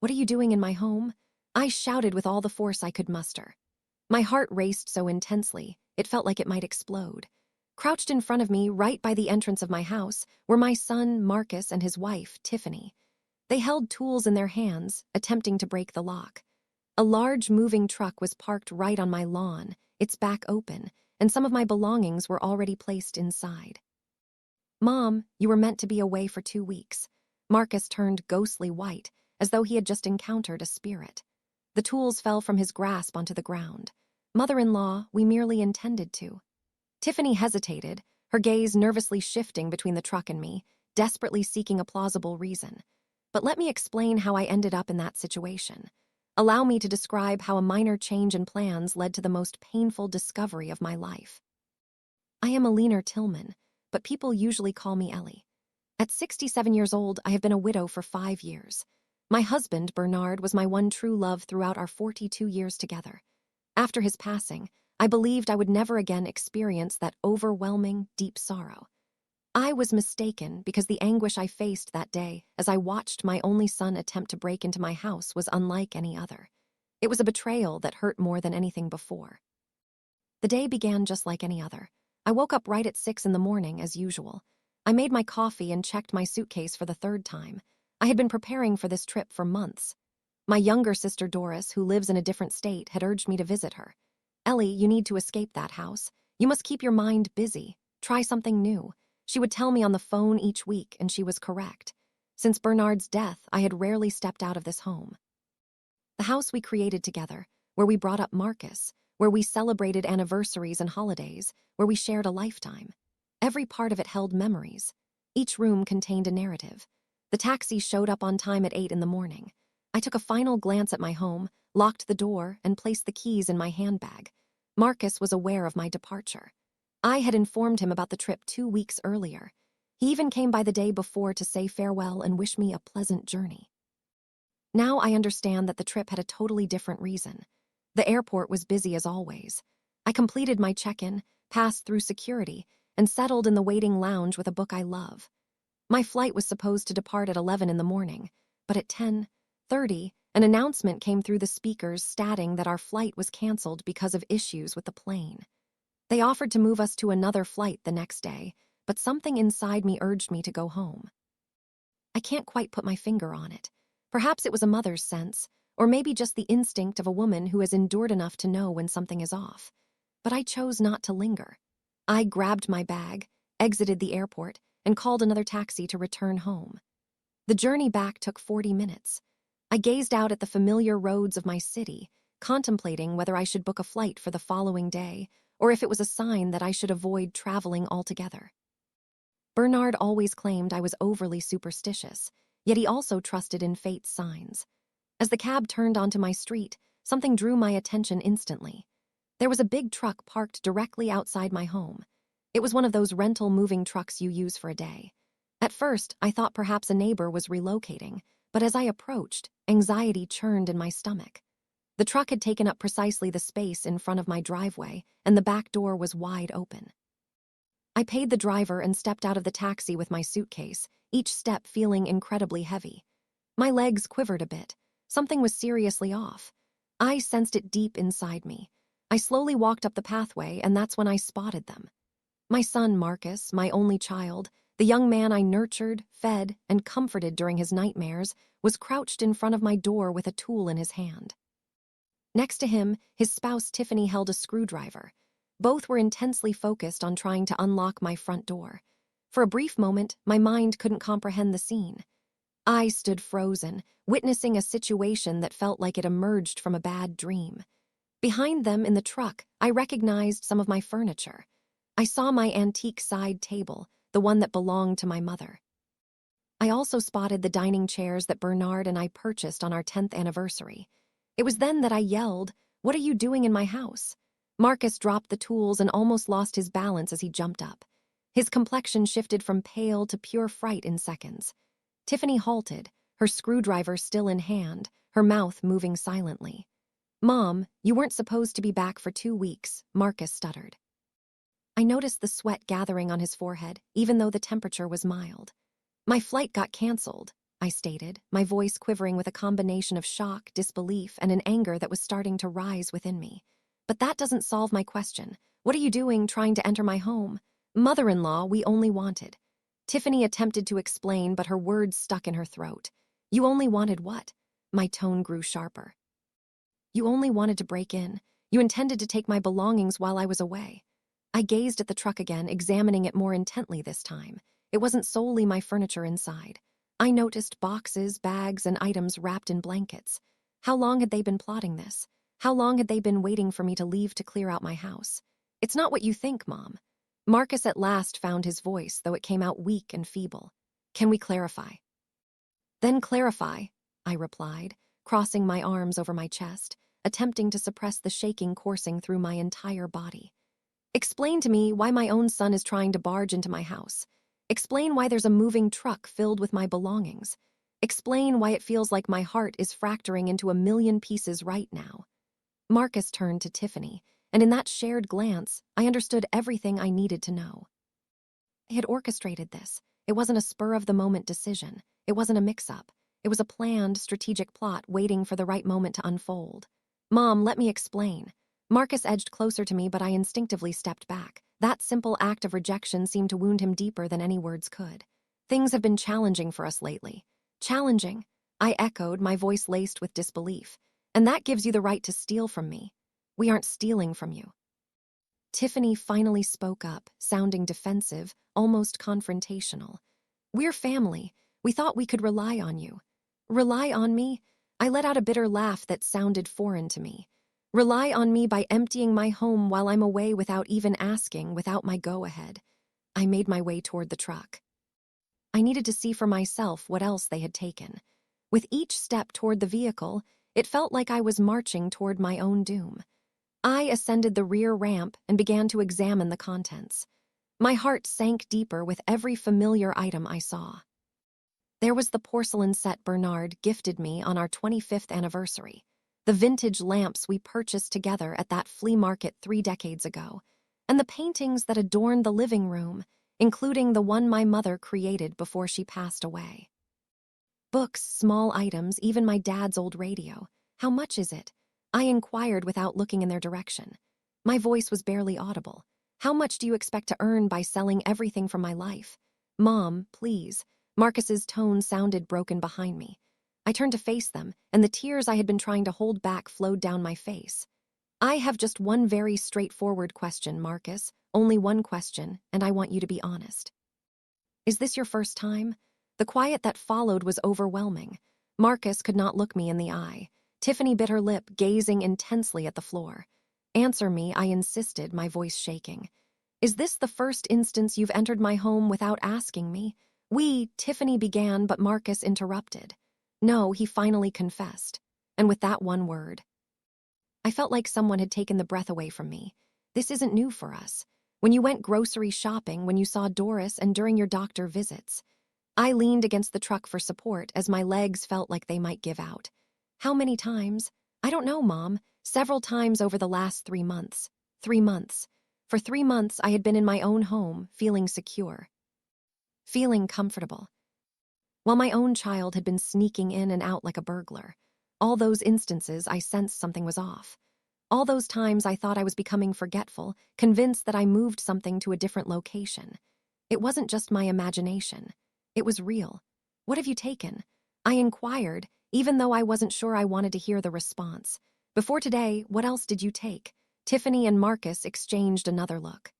"What are you doing in my home?" I shouted with all the force I could muster. My heart raced so intensely, it felt like it might explode. Crouched in front of me, right by the entrance of my house, were my son, Marcus, and his wife, Tiffany. They held tools in their hands, attempting to break the lock. A large moving truck was parked right on my lawn, its back open, and some of my belongings were already placed inside. "Mom, you were meant to be away for 2 weeks." Marcus turned ghostly white, as though he had just encountered a spirit. The tools fell from his grasp onto the ground. "Mother-in-law, we merely intended to." Tiffany hesitated, her gaze nervously shifting between the truck and me, desperately seeking a plausible reason. But let me explain how I ended up in that situation. Allow me to describe how a minor change in plans led to the most painful discovery of my life. I am Alina Tillman, but people usually call me Ellie. At 67 years old, I have been a widow for 5 years. My husband, Bernard, was my one true love throughout our 42 years together. After his passing, I believed I would never again experience that overwhelming, deep sorrow. I was mistaken because the anguish I faced that day as I watched my only son attempt to break into my house was unlike any other. It was a betrayal that hurt more than anything before. The day began just like any other. I woke up right at 6 in the morning, as usual. I made my coffee and checked my suitcase for the third time. I had been preparing for this trip for months. My younger sister Doris, who lives in a different state, had urged me to visit her. "Ellie, you need to escape that house. You must keep your mind busy. Try something new." She would tell me on the phone each week, and she was correct. Since Bernard's death, I had rarely stepped out of this home. The house we created together, where we brought up Marcus, where we celebrated anniversaries and holidays, where we shared a lifetime. Every part of it held memories. Each room contained a narrative. The taxi showed up on time at 8 in the morning. I took a final glance at my home, locked the door, and placed the keys in my handbag. Marcus was aware of my departure. I had informed him about the trip 2 weeks earlier. He even came by the day before to say farewell and wish me a pleasant journey. Now I understand that the trip had a totally different reason. The airport was busy as always. I completed my check-in, passed through security, and settled in the waiting lounge with a book I love. My flight was supposed to depart at 11 in the morning, but at 10:30, an announcement came through the speakers stating that our flight was canceled because of issues with the plane. They offered to move us to another flight the next day, but something inside me urged me to go home. I can't quite put my finger on it. Perhaps it was a mother's sense, or maybe just the instinct of a woman who has endured enough to know when something is off. But I chose not to linger. I grabbed my bag, exited the airport, and called another taxi to return home. The journey back took 40 minutes. I gazed out at the familiar roads of my city, contemplating whether I should book a flight for the following day, or if it was a sign that I should avoid traveling altogether. Bernard always claimed I was overly superstitious, yet he also trusted in fate's signs. As the cab turned onto my street, something drew my attention instantly. There was a big truck parked directly outside my home. It was one of those rental moving trucks you use for a day. At first, I thought perhaps a neighbor was relocating, but as I approached, anxiety churned in my stomach. The truck had taken up precisely the space in front of my driveway, and the back door was wide open. I paid the driver and stepped out of the taxi with my suitcase, each step feeling incredibly heavy. My legs quivered a bit. Something was seriously off. I sensed it deep inside me. I slowly walked up the pathway, and that's when I spotted them. My son, Marcus, my only child, the young man I nurtured, fed, and comforted during his nightmares, was crouched in front of my door with a tool in his hand. Next to him, his spouse Tiffany held a screwdriver. Both were intensely focused on trying to unlock my front door. For a brief moment, my mind couldn't comprehend the scene. I stood frozen, witnessing a situation that felt like it emerged from a bad dream. Behind them in the truck, I recognized some of my furniture. I saw my antique side table, the one that belonged to my mother. I also spotted the dining chairs that Bernard and I purchased on our 10th anniversary. It was then that I yelled, "What are you doing in my house?" Marcus dropped the tools and almost lost his balance as he jumped up. His complexion shifted from pale to pure fright in seconds. Tiffany halted, her screwdriver still in hand, her mouth moving silently. "Mom, you weren't supposed to be back for 2 weeks," Marcus stuttered. I noticed the sweat gathering on his forehead, even though the temperature was mild. "My flight got canceled." I stated, my voice quivering with a combination of shock, disbelief, and an anger that was starting to rise within me. But that doesn't solve my question. What are you doing trying to enter my home? Mother-in-law, we only wanted. Tiffany attempted to explain, but her words stuck in her throat. You only wanted what? My tone grew sharper. You only wanted to break in. You intended to take my belongings while I was away. I gazed at the truck again, examining it more intently this time. It wasn't solely my furniture inside. I noticed boxes, bags, and items wrapped in blankets. How long had they been plotting this? How long had they been waiting for me to leave to clear out my house? It's not what you think, Mom. Marcus at last found his voice, though it came out weak and feeble. Can we clarify? Then clarify, I replied, crossing my arms over my chest, attempting to suppress the shaking coursing through my entire body. Explain to me why my own son is trying to barge into my house. Explain why there's a moving truck filled with my belongings. Explain why it feels like my heart is fracturing into a million pieces right now. Marcus turned to Tiffany, and in that shared glance, I understood everything I needed to know. They had orchestrated this. It wasn't a spur-of-the-moment decision. It wasn't a mix-up. It was a planned, strategic plot waiting for the right moment to unfold. Mom, let me explain. Marcus edged closer to me, but I instinctively stepped back. That simple act of rejection seemed to wound him deeper than any words could. Things have been challenging for us lately. Challenging? I echoed, my voice laced with disbelief. And that gives you the right to steal from me. We aren't stealing from you. Tiffany finally spoke up, sounding defensive, almost confrontational. We're family. We thought we could rely on you. Rely on me? I let out a bitter laugh that sounded foreign to me. Rely on me by emptying my home while I'm away without even asking, without my go-ahead. I made my way toward the truck. I needed to see for myself what else they had taken. With each step toward the vehicle, it felt like I was marching toward my own doom. I ascended the rear ramp and began to examine the contents. My heart sank deeper with every familiar item I saw. There was the porcelain set Bernard gifted me on our 25th anniversary, the vintage lamps we purchased together at that flea market 3 decades ago, and the paintings that adorned the living room, including the one my mother created before she passed away. Books, small items, even my dad's old radio. How much is it? I inquired without looking in their direction. My voice was barely audible. How much do you expect to earn by selling everything from my life? Mom, please. Marcus's tone sounded broken behind me. I turned to face them, and the tears I had been trying to hold back flowed down my face. I have just one very straightforward question, Marcus. Only one question, and I want you to be honest. Is this your first time? The quiet that followed was overwhelming. Marcus could not look me in the eye. Tiffany bit her lip, gazing intensely at the floor. Answer me, I insisted, my voice shaking. Is this the first instance you've entered my home without asking me? Tiffany began, but Marcus interrupted. No, he finally confessed. And with that one word. I felt like someone had taken the breath away from me. This isn't new for us. When you went grocery shopping, when you saw Doris, and during your doctor visits. I leaned against the truck for support as my legs felt like they might give out. How many times? I don't know, Mom. Several times over the last 3 months. 3 months. For 3 months, I had been in my own home, feeling secure. Feeling comfortable. While my own child had been sneaking in and out like a burglar. All those instances, I sensed something was off. All those times I thought I was becoming forgetful, convinced that I moved something to a different location. It wasn't just my imagination. It was real. What have you taken? I inquired, even though I wasn't sure I wanted to hear the response. Before today, what else did you take? Tiffany and Marcus exchanged another look.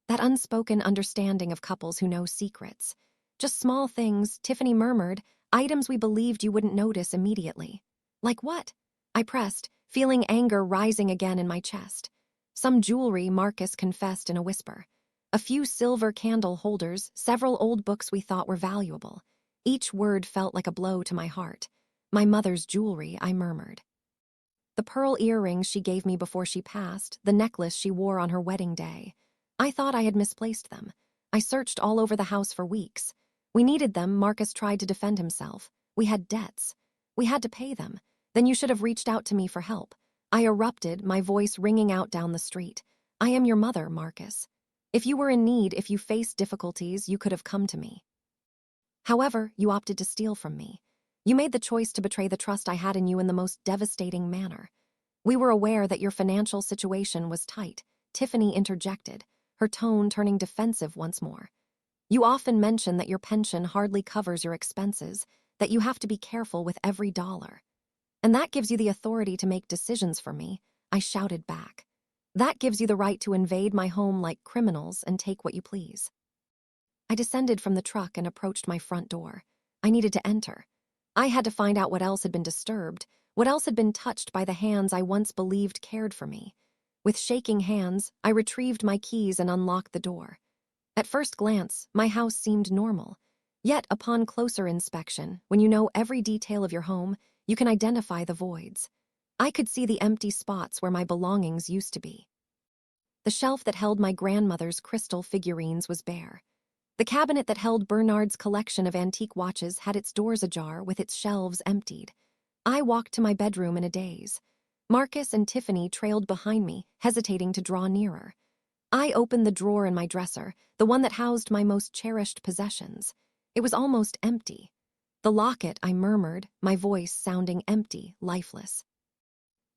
That unspoken understanding of couples who know secrets. Just small things, Tiffany murmured, items we believed you wouldn't notice immediately. Like what? I pressed, feeling anger rising again in my chest. Some jewelry, Marcus confessed in a whisper. A few silver candle holders, several old books we thought were valuable. Each word felt like a blow to my heart. My mother's jewelry, I murmured. The pearl earrings she gave me before she passed, the necklace she wore on her wedding day. I thought I had misplaced them. I searched all over the house for weeks. We needed them, Marcus tried to defend himself. We had debts. We had to pay them. Then you should have reached out to me for help. I erupted, my voice ringing out down the street. I am your mother, Marcus. If you were in need, if you faced difficulties, you could have come to me. However, you opted to steal from me. You made the choice to betray the trust I had in you in the most devastating manner. We were aware that your financial situation was tight. Tiffany interjected, her tone turning defensive once more. You often mention that your pension hardly covers your expenses, that you have to be careful with every dollar. And that gives you the authority to make decisions for me, I shouted back. That gives you the right to invade my home like criminals and take what you please. I descended from the truck and approached my front door. I needed to enter. I had to find out what else had been disturbed, what else had been touched by the hands I once believed cared for me. With shaking hands, I retrieved my keys and unlocked the door. At first glance, my house seemed normal. Yet, upon closer inspection, when you know every detail of your home, you can identify the voids. I could see the empty spots where my belongings used to be. The shelf that held my grandmother's crystal figurines was bare. The cabinet that held Bernard's collection of antique watches had its doors ajar with its shelves emptied. I walked to my bedroom in a daze. Marcus and Tiffany trailed behind me, hesitating to draw nearer. I opened the drawer in my dresser, the one that housed my most cherished possessions. It was almost empty. The locket, I murmured, my voice sounding empty, lifeless.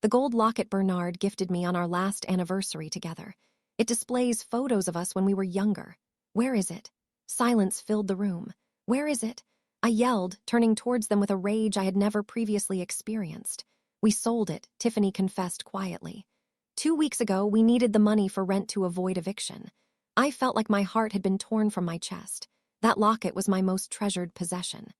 The gold locket Bernard gifted me on our last anniversary together. It displays photos of us when we were younger. Where is it? Silence filled the room. Where is it? I yelled, turning towards them with a rage I had never previously experienced. We sold it, Tiffany confessed quietly. 2 weeks ago, we needed the money for rent to avoid eviction. I felt like my heart had been torn from my chest. That locket was my most treasured possession.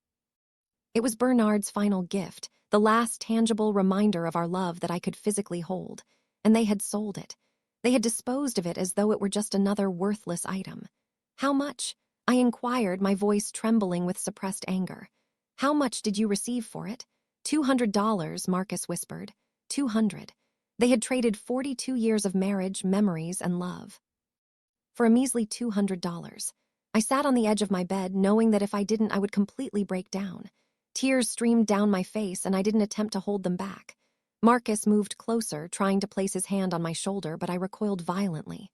It was Bernard's final gift, the last tangible reminder of our love that I could physically hold. And they had sold it. They had disposed of it as though it were just another worthless item. How much? I inquired, my voice trembling with suppressed anger. How much did you receive for it? $200, Marcus whispered. 200. They had traded 42 years of marriage, memories, and love. For a measly $200. I sat on the edge of my bed, knowing that if I didn't, I would completely break down. Tears streamed down my face, and I didn't attempt to hold them back. Marcus moved closer, trying to place his hand on my shoulder, but I recoiled violently.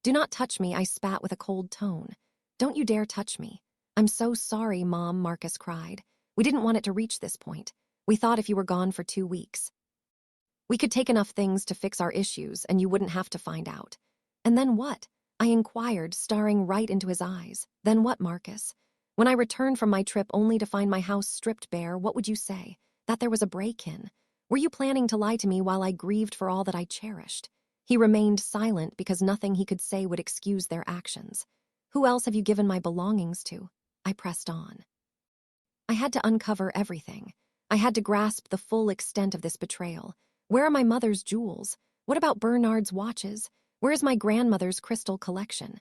Do not touch me, I spat with a cold tone. Don't you dare touch me. I'm so sorry, Mom, Marcus cried. We didn't want it to reach this point. We thought if you were gone for 2 weeks, we could take enough things to fix our issues and you wouldn't have to find out. And then what? I inquired, staring right into his eyes. Then what, Marcus? When I returned from my trip only to find my house stripped bare, what would you say? That there was a break-in? Were you planning to lie to me while I grieved for all that I cherished? He remained silent because nothing he could say would excuse their actions. Who else have you given my belongings to? I pressed on. I had to uncover everything. I had to grasp the full extent of this betrayal. Where are my mother's jewels? What about Bernard's watches? Where is my grandmother's crystal collection?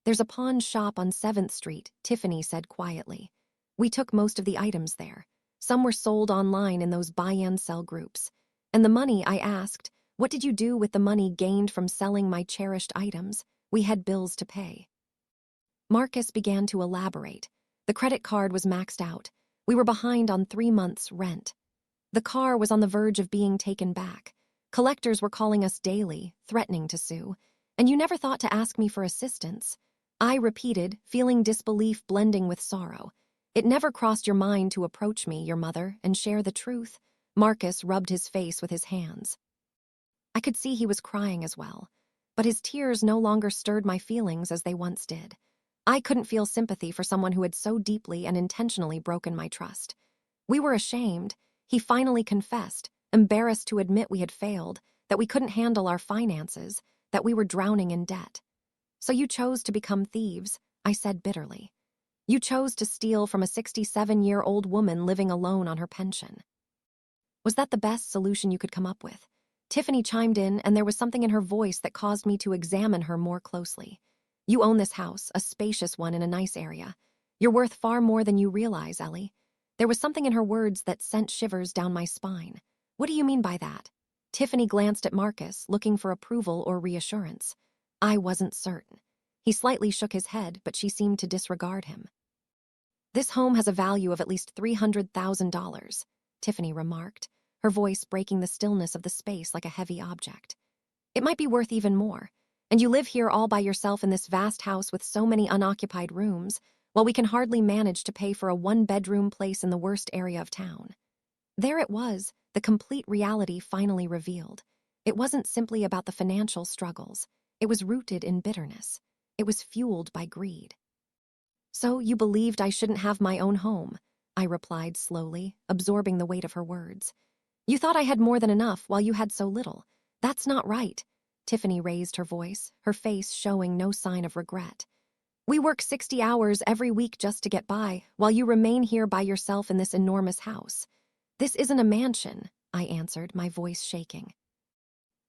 There's a pawn shop on 7th Street, Tiffany said quietly. We took most of the items there. Some were sold online in those buy-and-sell groups. And the money, I asked, what did you do with the money gained from selling my cherished items? We had bills to pay. Marcus began to elaborate. The credit card was maxed out. We were behind on 3 months' rent. The car was on the verge of being taken back. Collectors were calling us daily, threatening to sue. And you never thought to ask me for assistance. I repeated, feeling disbelief blending with sorrow. It never crossed your mind to approach me, your mother, and share the truth. Marcus rubbed his face with his hands. I could see he was crying as well, but his tears no longer stirred my feelings as they once did. I couldn't feel sympathy for someone who had so deeply and intentionally broken my trust. We were ashamed. He finally confessed, embarrassed to admit we had failed, that we couldn't handle our finances, that we were drowning in debt. So you chose to become thieves, I said bitterly. You chose to steal from a 67-year-old woman living alone on her pension. Was that the best solution you could come up with? Tiffany chimed in, and there was something in her voice that caused me to examine her more closely. You own this house, a spacious one in a nice area. You're worth far more than you realize, Ellie. There was something in her words that sent shivers down my spine. What do you mean by that? Tiffany glanced at Marcus, looking for approval or reassurance. I wasn't certain. He slightly shook his head, but she seemed to disregard him. This home has a value of at least $300,000, Tiffany remarked, her voice breaking the stillness of the space like a heavy object. It might be worth even more. And you live here all by yourself in this vast house with so many unoccupied rooms. while we can hardly manage to pay for a one-bedroom place in the worst area of town. There it was, the complete reality finally revealed. It wasn't simply about the financial struggles. It was rooted in bitterness. It was fueled by greed. "So you believed I shouldn't have my own home," I replied slowly, absorbing the weight of her words. "You thought I had more than enough while you had so little. That's not right." Tiffany raised her voice, her face showing no sign of regret. "We work 60 hours every week just to get by, while you remain here by yourself in this enormous house." "This isn't a mansion," I answered, my voice shaking.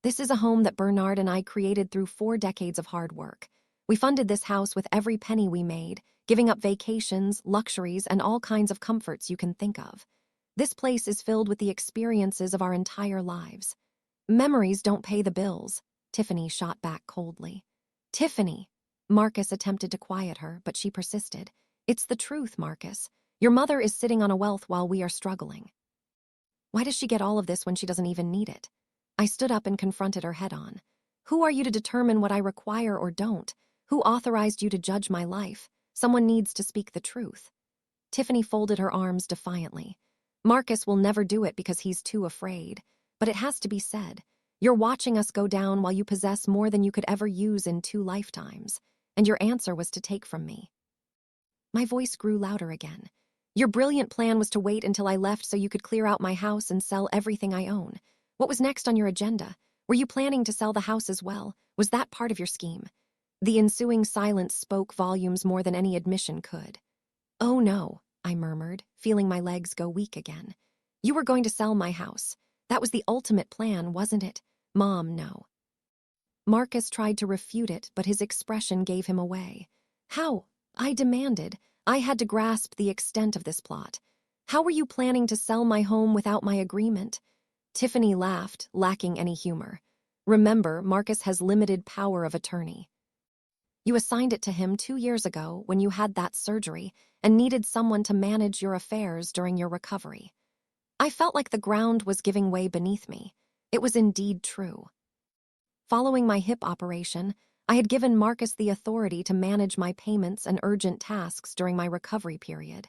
"This is a home that Bernard and I created through 4 decades of hard work. We funded this house with every penny we made, giving up vacations, luxuries, and all kinds of comforts you can think of. This place is filled with the experiences of our entire lives. Memories don't pay the bills," Tiffany shot back coldly. "Tiffany," Marcus attempted to quiet her, but she persisted. "It's the truth, Marcus. Your mother is sitting on a wealth while we are struggling. Why does she get all of this when she doesn't even need it?" I stood up and confronted her head-on. "Who are you to determine what I require or don't? Who authorized you to judge my life? Someone needs to speak the truth." Tiffany folded her arms defiantly. "Marcus will never do it because he's too afraid. But it has to be said. You're watching us go down while you possess more than you could ever use in 2 lifetimes. And your answer was to take from me." My voice grew louder again. "Your brilliant plan was to wait until I left so you could clear out my house and sell everything I own. What was next on your agenda? Were you planning to sell the house as well? Was that part of your scheme?" The ensuing silence spoke volumes more than any admission could. "Oh no," I murmured, feeling my legs go weak again. "You were going to sell my house. That was the ultimate plan, wasn't it? Mom, no." Marcus tried to refute it, but his expression gave him away. "How?" I demanded. I had to grasp the extent of this plot. "How were you planning to sell my home without my agreement?" Tiffany laughed, lacking any humor. "Remember, Marcus has limited power of attorney. You assigned it to him 2 years ago when you had that surgery and needed someone to manage your affairs during your recovery." I felt like the ground was giving way beneath me. It was indeed true. Following my hip operation, I had given Marcus the authority to manage my payments and urgent tasks during my recovery period.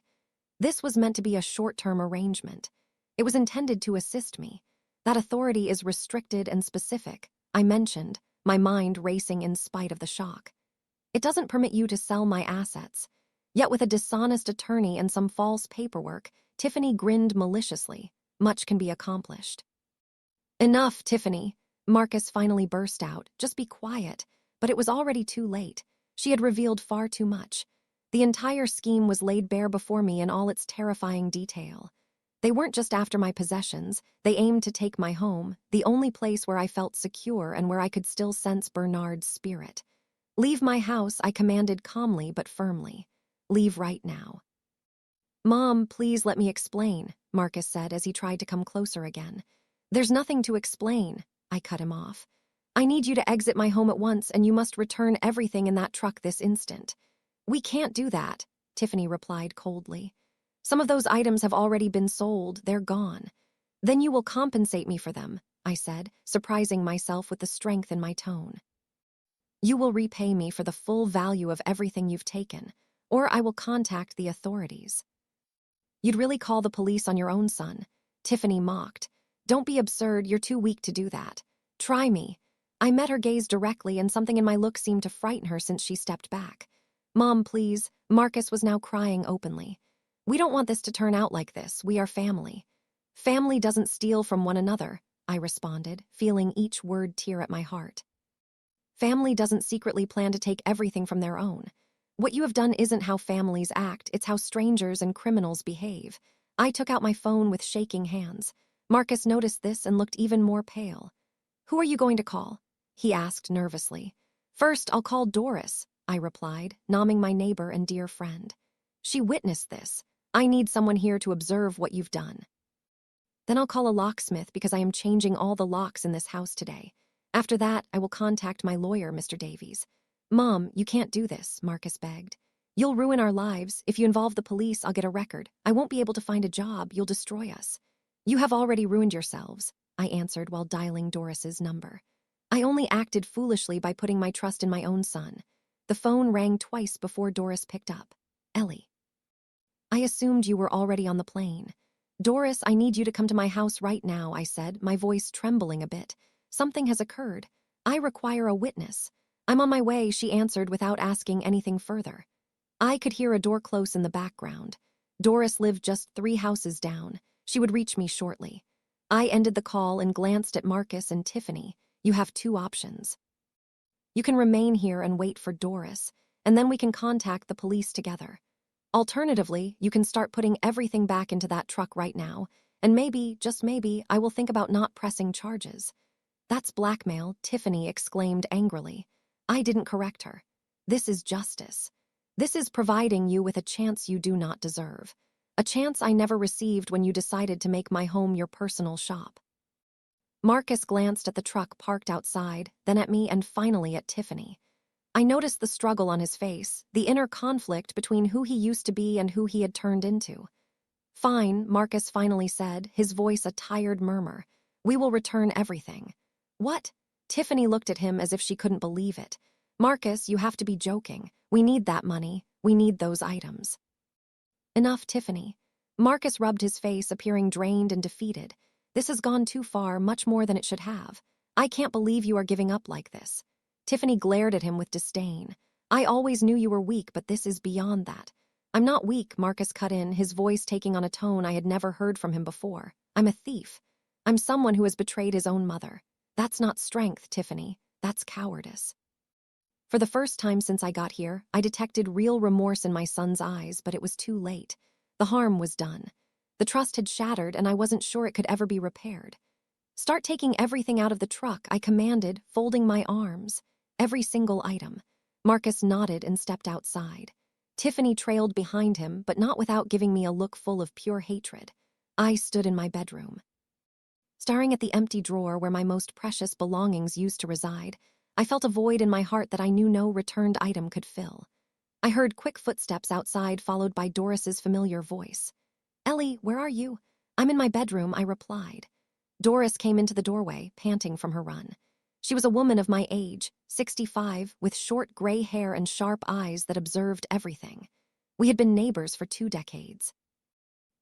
This was meant to be a short-term arrangement. It was intended to assist me. That authority is restricted and specific, I mentioned, my mind racing in spite of the shock. "It doesn't permit you to sell my assets." Yet with a dishonest attorney and some false paperwork, Tiffany grinned maliciously. Much can be accomplished. "Enough, Tiffany," Marcus finally burst out. "Just be quiet." But it was already too late. She had revealed far too much. The entire scheme was laid bare before me in all its terrifying detail. They weren't just after my possessions. They aimed to take my home, the only place where I felt secure and where I could still sense Bernard's spirit. "Leave my house," I commanded calmly but firmly. "Leave right now." "Mom, please let me explain," Marcus said as he tried to come closer again. "There's nothing to explain," I cut him off. "I need you to exit my home at once, and you must return everything in that truck this instant." "We can't do that," Tiffany replied coldly. "Some of those items have already been sold. They're gone." "Then you will compensate me for them," I said, surprising myself with the strength in my tone. "You will repay me for the full value of everything you've taken, or I will contact the authorities." "You'd really call the police on your own son?" Tiffany mocked. "Don't be absurd, you're too weak to do that. Try me." I met her gaze directly, and something in my look seemed to frighten her since she stepped back. "Mom, please." Marcus was now crying openly. "We don't want this to turn out like this. We are family." "Family doesn't steal from one another," I responded, feeling each word tear at my heart. "Family doesn't secretly plan to take everything from their own. What you have done isn't how families act, it's how strangers and criminals behave." I took out my phone with shaking hands. Marcus noticed this and looked even more pale. "Who are you going to call?" he asked nervously. "First, I'll call Doris," I replied, nomming my neighbor and dear friend. "She witnessed this. I need someone here to observe what you've done. Then I'll call a locksmith because I am changing all the locks in this house today. After that, I will contact my lawyer, Mr. Davies." "Mom, you can't do this," Marcus begged. "You'll ruin our lives. If you involve the police, I'll get a record. I won't be able to find a job. You'll destroy us." "You have already ruined yourselves," I answered while dialing Doris's number. "I only acted foolishly by putting my trust in my own son." The phone rang twice before Doris picked up. Ellie. I assumed you were already on the plane. Doris, I need you to come to my house right now, I said, my voice trembling a bit. Something has occurred. I require a witness. I'm on my way, she answered without asking anything further. I could hear a door close in the background. Doris lived just 3 houses down. She would reach me shortly. I ended the call and glanced at Marcus and Tiffany. You have 2 options. You can remain here and wait for Doris, and then we can contact the police together. Alternatively, you can start putting everything back into that truck right now, and maybe, just maybe, I will think about not pressing charges. That's blackmail, Tiffany exclaimed angrily. I didn't correct her. This is justice. This is providing you with a chance you do not deserve. A chance I never received when you decided to make my home your personal shop. Marcus glanced at the truck parked outside, then at me and finally at Tiffany. I noticed the struggle on his face, the inner conflict between who he used to be and who he had turned into. Fine, Marcus finally said, his voice a tired murmur. We will return everything. What? Tiffany looked at him as if she couldn't believe it. Marcus, you have to be joking. We need that money. We need those items. Enough, Tiffany. Marcus rubbed his face, appearing drained and defeated. This has gone too far, much more than it should have. I can't believe you are giving up like this. Tiffany glared at him with disdain. I always knew you were weak, but this is beyond that. I'm not weak, Marcus cut in, his voice taking on a tone I had never heard from him before. I'm a thief. I'm someone who has betrayed his own mother. That's not strength, Tiffany. That's cowardice. For the first time since I got here, I detected real remorse in my son's eyes, but it was too late. The harm was done. The trust had shattered, and I wasn't sure it could ever be repaired. Start taking everything out of the truck, I commanded, folding my arms. Every single item. Marcus nodded and stepped outside. Tiffany trailed behind him, but not without giving me a look full of pure hatred. I stood in my bedroom. Staring at the empty drawer where my most precious belongings used to reside, I felt a void in my heart that I knew no returned item could fill. I heard quick footsteps outside, followed by Doris's familiar voice. Ellie, where are you? I'm in my bedroom, I replied. Doris came into the doorway, panting from her run. She was a woman of my age, 65, with short gray hair and sharp eyes that observed everything. We had been neighbors for 2 decades.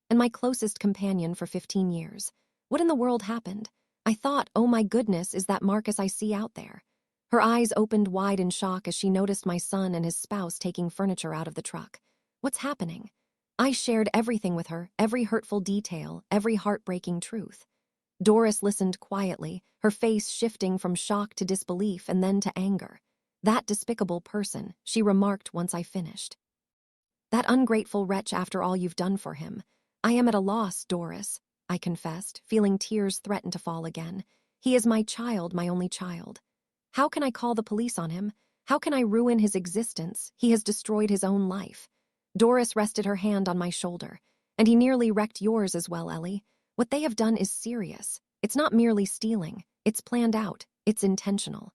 And my closest companion for 15 years. What in the world happened? I thought, oh my goodness, is that Marcus I see out there? Her eyes opened wide in shock as she noticed my son and his spouse taking furniture out of the truck. What's happening? I shared everything with her, every hurtful detail, every heartbreaking truth. Doris listened quietly, her face shifting from shock to disbelief and then to anger. That despicable person, she remarked once I finished. That ungrateful wretch after all you've done for him. I am at a loss, Doris, I confessed, feeling tears threaten to fall again. He is my child, my only child. How can I call the police on him? How can I ruin his existence? He has destroyed his own life. Doris rested her hand on my shoulder. And he nearly wrecked yours as well, Ellie. What they have done is serious. It's not merely stealing. It's planned out. It's intentional.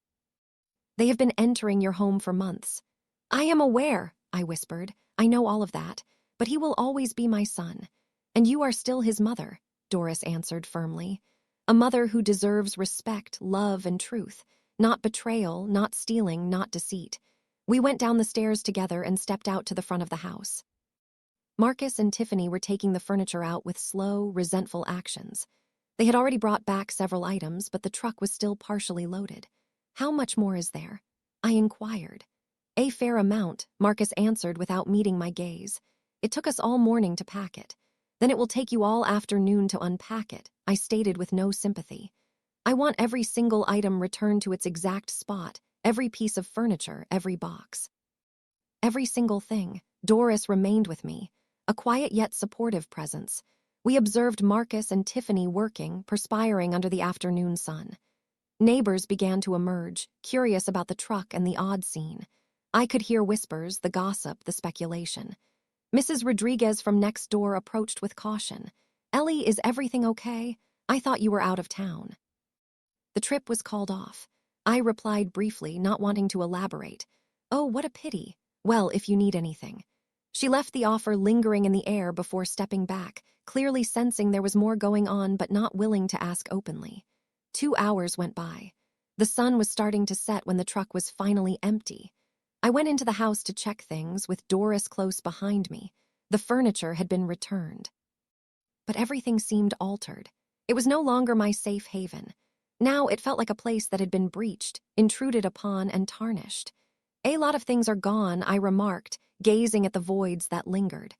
They have been entering your home for months. I am aware, I whispered. I know all of that. But he will always be my son. And you are still his mother, Doris answered firmly. A mother who deserves respect, love, and truth. Not betrayal, not stealing, not deceit. We went down the stairs together and stepped out to the front of the house. Marcus and Tiffany were taking the furniture out with slow, resentful actions. They had already brought back several items, but the truck was still partially loaded. How much more is there? I inquired. A fair amount, Marcus answered without meeting my gaze. It took us all morning to pack it. Then it will take you all afternoon to unpack it, I stated with no sympathy. I want every single item returned to its exact spot, every piece of furniture, every box. Every single thing. Doris remained with me, a quiet yet supportive presence. We observed Marcus and Tiffany working, perspiring under the afternoon sun. Neighbors began to emerge, curious about the truck and the odd scene. I could hear whispers, the gossip, the speculation. Mrs. Rodriguez from next door approached with caution. Ellie, is everything okay? I thought you were out of town. The trip was called off. I replied briefly, not wanting to elaborate. Oh, what a pity. Well, if you need anything. She left the offer lingering in the air before stepping back, clearly sensing there was more going on but not willing to ask openly. 2 hours went by. The sun was starting to set when the truck was finally empty. I went into the house to check things, with Doris close behind me. The furniture had been returned. But everything seemed altered. It was no longer my safe haven. Now it felt like a place that had been breached, intruded upon, and tarnished. "A lot of things are gone," I remarked, gazing at the voids that lingered.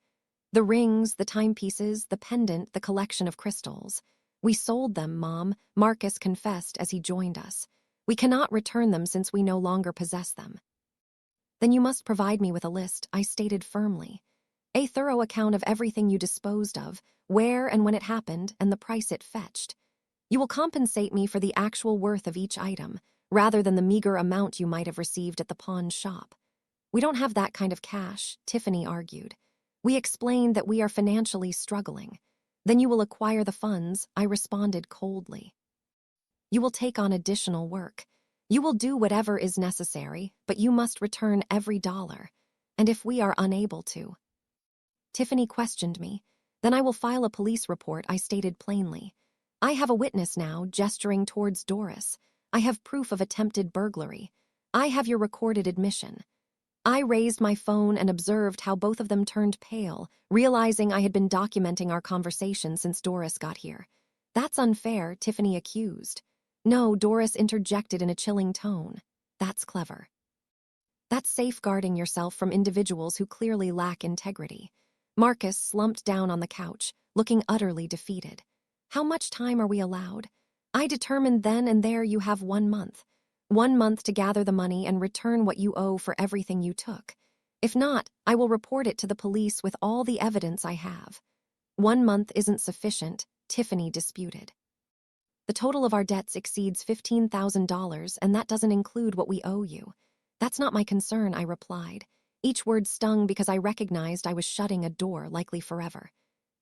The rings, the timepieces, the pendant, the collection of crystals. "We sold them, Mom," Marcus confessed as he joined us. "We cannot return them since we no longer possess them." "Then you must provide me with a list," I stated firmly. "A thorough account of everything you disposed of, where and when it happened, and the price it fetched. You will compensate me for the actual worth of each item, rather than the meager amount you might have received at the pawn shop." "We don't have that kind of cash," Tiffany argued. "We explained that we are financially struggling." "Then you will acquire the funds," I responded coldly. "You will take on additional work. You will do whatever is necessary, but you must return every dollar. And if we are unable to..." Tiffany questioned me. "Then I will file a police report," I stated plainly. "I have a witness now," gesturing towards Doris. "I have proof of attempted burglary. I have your recorded admission." I raised my phone and observed how both of them turned pale, realizing I had been documenting our conversation since Doris got here. "That's unfair," Tiffany accused. "No," Doris interjected in a chilling tone. "That's clever. That's safeguarding yourself from individuals who clearly lack integrity." Marcus slumped down on the couch, looking utterly defeated. "How much time are we allowed?" "I determined then and there you have 1 month. 1 month to gather the money and return what you owe for everything you took. If not, I will report it to the police with all the evidence I have." "1 month isn't sufficient," Tiffany disputed. "The total of our debts exceeds $15,000, and that doesn't include what we owe you." "That's not my concern," I replied. Each word stung because I recognized I was shutting a door likely forever.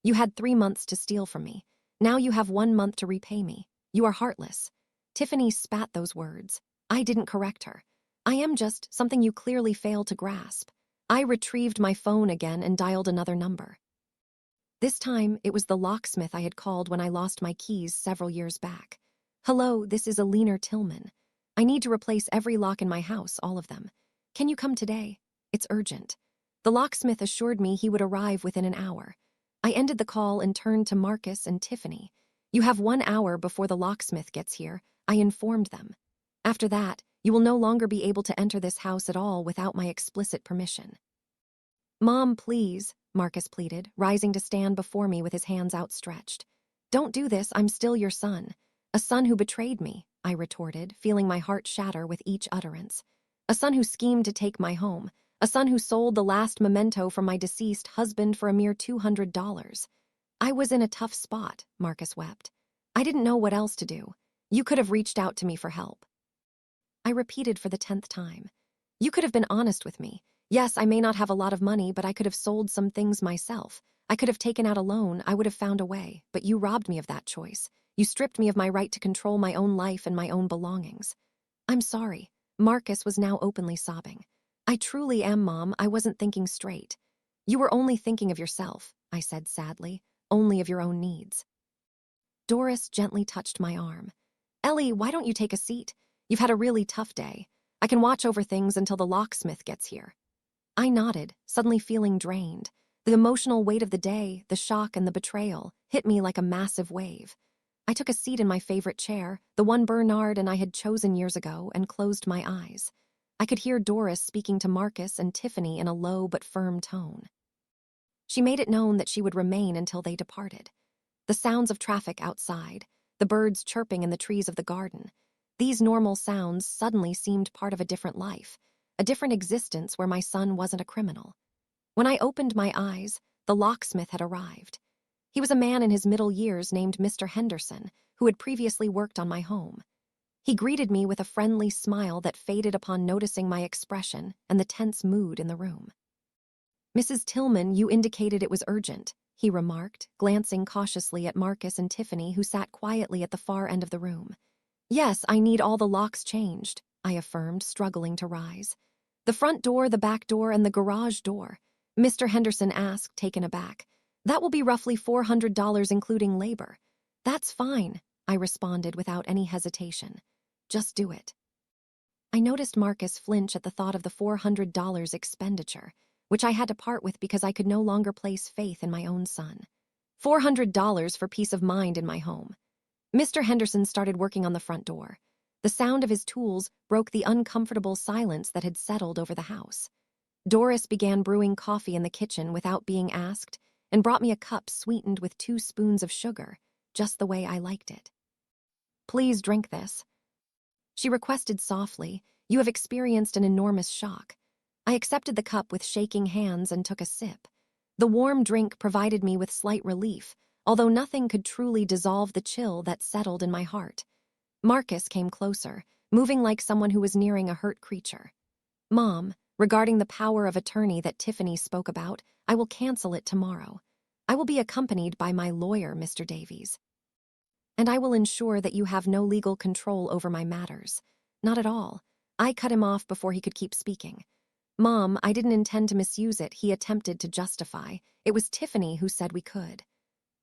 "You had 3 months to steal from me. Now you have 1 month to repay me. You are heartless." Tiffany spat those words. I didn't correct her. "I am just something you clearly fail to grasp." I retrieved my phone again and dialed another number. This time, it was the locksmith I had called when I lost my keys several years back. "Hello, this is Linger Tillman. I need to replace every lock in my house, all of them. Can you come today? It's urgent." The locksmith assured me he would arrive within an hour. I ended the call and turned to Marcus and Tiffany. "You have 1 hour before the locksmith gets here," I informed them. "After that, you will no longer be able to enter this house at all without my explicit permission." "Mom, please," Marcus pleaded, rising to stand before me with his hands outstretched. "Don't do this, I'm still your son." "A son who betrayed me," I retorted, feeling my heart shatter with each utterance. "A son who schemed to take my home. A son who sold the last memento from my deceased husband for a mere $200. "I was in a tough spot," Marcus wept. "I didn't know what else to do. You could have reached out to me for help." I repeated for the 10th time. "You could have been honest with me. Yes, I may not have a lot of money, but I could have sold some things myself. I could have taken out a loan. I would have found a way, but you robbed me of that choice. You stripped me of my right to control my own life and my own belongings." "I'm sorry." Marcus was now openly sobbing. "I truly am, Mom. I wasn't thinking straight." "You were only thinking of yourself," I said sadly, "only of your own needs." Doris gently touched my arm. "Ellie, why don't you take a seat? You've had a really tough day. I can watch over things until the locksmith gets here." I nodded, suddenly feeling drained. The emotional weight of the day, the shock and the betrayal, hit me like a massive wave. I took a seat in my favorite chair, the one Bernard and I had chosen years ago, and closed my eyes. I could hear Doris speaking to Marcus and Tiffany in a low but firm tone. She made it known that she would remain until they departed. The sounds of traffic outside, the birds chirping in the trees of the garden, these normal sounds suddenly seemed part of a different life, a different existence where my son wasn't a criminal. When I opened my eyes, the locksmith had arrived. He was a man in his middle years named Mr. Henderson, who had previously worked on my home. He greeted me with a friendly smile that faded upon noticing my expression and the tense mood in the room. "Mrs. Tillman, you indicated it was urgent," he remarked, glancing cautiously at Marcus and Tiffany, who sat quietly at the far end of the room. "Yes, I need all the locks changed," I affirmed, struggling to rise. "The front door, the back door, and the garage door," Mr. Henderson asked, taken aback. "That will be roughly $400 including labor." "That's fine," I responded without any hesitation. "Just do it." I noticed Marcus flinch at the thought of the $400 expenditure, which I had to part with because I could no longer place faith in my own son. $400 for peace of mind in my home. Mr. Henderson started working on the front door. The sound of his tools broke the uncomfortable silence that had settled over the house. Doris began brewing coffee in the kitchen without being asked and brought me a cup sweetened with 2 spoons of sugar, just the way I liked it. "Please drink this," she requested softly. "You have experienced an enormous shock." I accepted the cup with shaking hands and took a sip. The warm drink provided me with slight relief, although nothing could truly dissolve the chill that settled in my heart. Marcus came closer, moving like someone who was nearing a hurt creature. "Mom, regarding the power of attorney that Tiffany spoke about, I will cancel it tomorrow. I will be accompanied by my lawyer, Mr. Davies. And I will ensure that you have no legal control over my matters." "Not at all." I cut him off before he could keep speaking. "Mom, I didn't intend to misuse it," he attempted to justify. "It was Tiffany who said we could."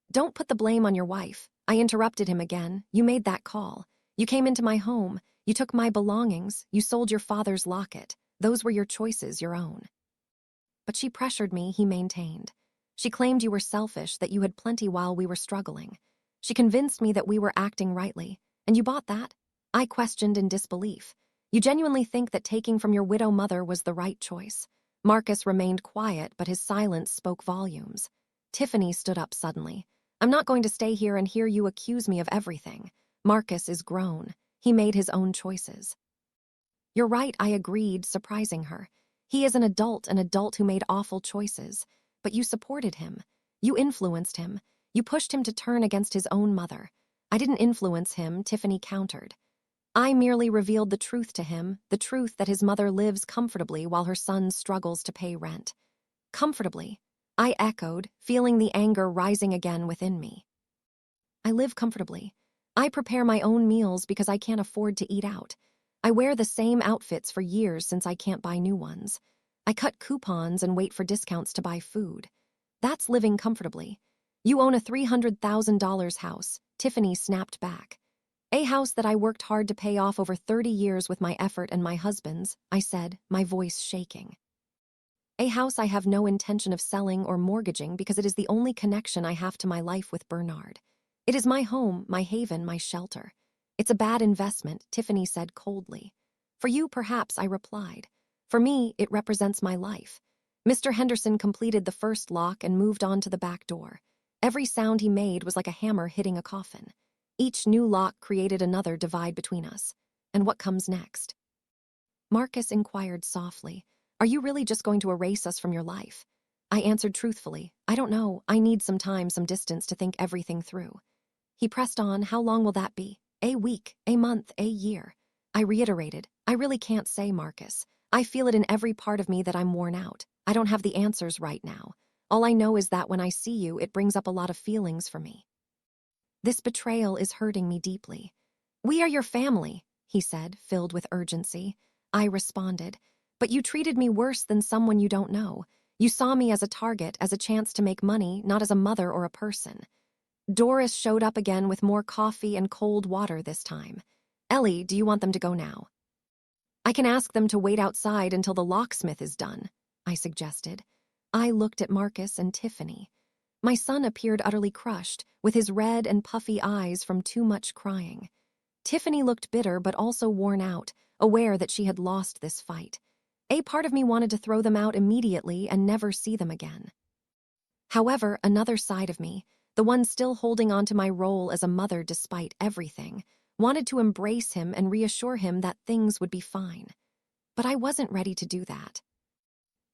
"Don't put the blame on your wife," I interrupted him again. "You made that call. You came into my home. You took my belongings. You sold your father's locket. Those were your choices, your own." "But she pressured me," he maintained. "She claimed you were selfish, that you had plenty while we were struggling. She convinced me that we were acting rightly. And you bought that?" I questioned in disbelief. "You genuinely think that taking from your widow mother was the right choice?" Marcus remained quiet, but his silence spoke volumes. Tiffany stood up suddenly. "I'm not going to stay here and hear you accuse me of everything. Marcus is grown. He made his own choices." "You're right," I agreed, surprising her. "He is an adult who made awful choices. But you supported him. You influenced him. You pushed him to turn against his own mother." "I didn't influence him," Tiffany countered. "I merely revealed the truth to him, the truth that his mother lives comfortably while her son struggles to pay rent." "Comfortably," I echoed, feeling the anger rising again within me. "I live comfortably. I prepare my own meals because I can't afford to eat out. I wear the same outfits for years since I can't buy new ones. I cut coupons and wait for discounts to buy food. That's living comfortably. You own a $300,000 house," Tiffany snapped back. "A house that I worked hard to pay off over 30 years with my effort and my husband's," I said, my voice shaking. "A house I have no intention of selling or mortgaging because it is the only connection I have to my life with Bernard. It is my home, my haven, my shelter. It's a bad investment," Tiffany said coldly. "For you, perhaps," I replied. "For me, it represents my life." Mr. Henderson completed the first lock and moved on to the back door. Every sound he made was like a hammer hitting a coffin. Each new lock created another divide between us. "And what comes next?" Marcus inquired softly. "Are you really just going to erase us from your life?" I answered truthfully. "I don't know. I need some time, some distance to think everything through." He pressed on. "How long will that be? A week, a month, a year?" I reiterated. "I really can't say, Marcus. I feel it in every part of me that I'm worn out. I don't have the answers right now. All I know is that when I see you, it brings up a lot of feelings for me. This betrayal is hurting me deeply." "We are your family," he said, filled with urgency. I responded. "But you treated me worse than someone you don't know. You saw me as a target, as a chance to make money, not as a mother or a person." Doris showed up again with more coffee and cold water this time. "Ellie, do you want them to go now?" "I can ask them to wait outside until the locksmith is done," I suggested. I looked at Marcus and Tiffany. My son appeared utterly crushed, with his red and puffy eyes from too much crying. Tiffany looked bitter but also worn out, aware that she had lost this fight. A part of me wanted to throw them out immediately and never see them again. However, another side of me, the one still holding on to my role as a mother despite everything, wanted to embrace him and reassure him that things would be fine. But I wasn't ready to do that.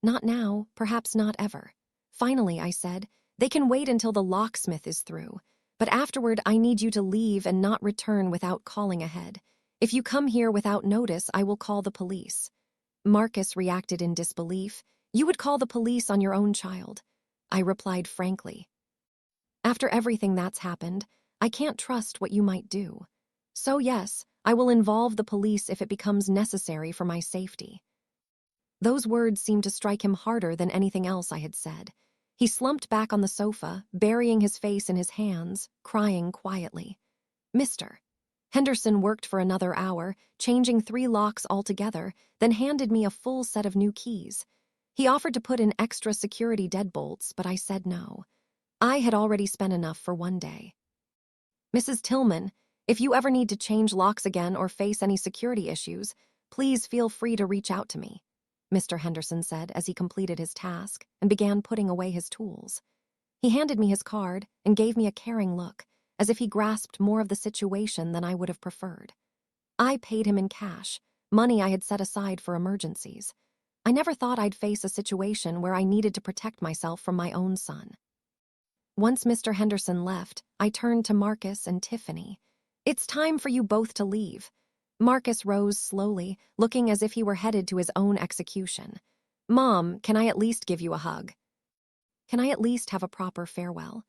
"Not now, perhaps not ever." Finally, I said, "They can wait until the locksmith is through. But afterward, I need you to leave and not return without calling ahead. If you come here without notice, I will call the police." Marcus reacted in disbelief. "You would call the police on your own child." I replied frankly. "After everything that's happened, I can't trust what you might do. So yes, I will involve the police if it becomes necessary for my safety." Those words seemed to strike him harder than anything else I had said. He slumped back on the sofa, burying his face in his hands, crying quietly. "Mister." Henderson worked for another hour, changing 3 locks altogether, then handed me a full set of new keys. He offered to put in extra security deadbolts, but I said no. I had already spent enough for one day. Mrs. Tillman, if you ever need to change locks again or face any security issues, please feel free to reach out to me, Mr. Henderson said as he completed his task and began putting away his tools. He handed me his card and gave me a caring look, as if he grasped more of the situation than I would have preferred. I paid him in cash, money I had set aside for emergencies. I never thought I'd face a situation where I needed to protect myself from my own son. Once Mr. Henderson left, I turned to Marcus and Tiffany. It's time for you both to leave. Marcus rose slowly, looking as if he were headed to his own execution. Mom, can I at least give you a hug? Can I at least have a proper farewell?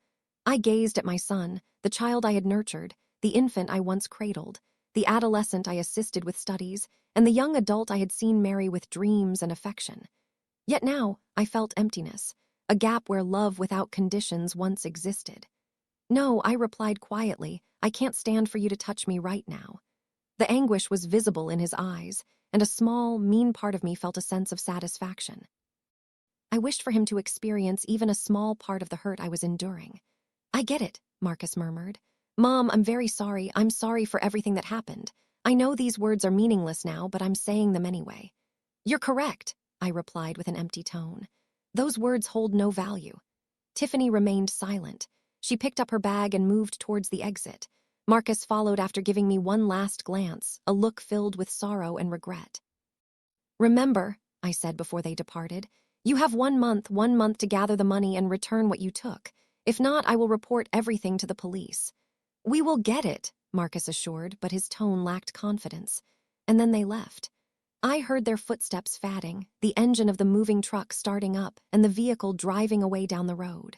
I gazed at my son, the child I had nurtured, the infant I once cradled, the adolescent I assisted with studies, and the young adult I had seen marry with dreams and affection. Yet now I felt emptiness, a gap where love without conditions once existed. No, I replied quietly, I can't stand for you to touch me right now. The anguish was visible in his eyes, and a small, mean part of me felt a sense of satisfaction. I wished for him to experience even a small part of the hurt I was enduring. I get it, Marcus murmured. Mom, I'm very sorry. I'm sorry for everything that happened. I know these words are meaningless now, but I'm saying them anyway. You're correct, I replied with an empty tone. Those words hold no value. Tiffany remained silent. She picked up her bag and moved towards the exit. Marcus followed after giving me one last glance, a look filled with sorrow and regret. Remember, I said before they departed, you have 1 month to gather the money and return what you took. If not, I will report everything to the police. We will get it, Marcus assured, but his tone lacked confidence. And then they left. I heard their footsteps fading, the engine of the moving truck starting up, and the vehicle driving away down the road.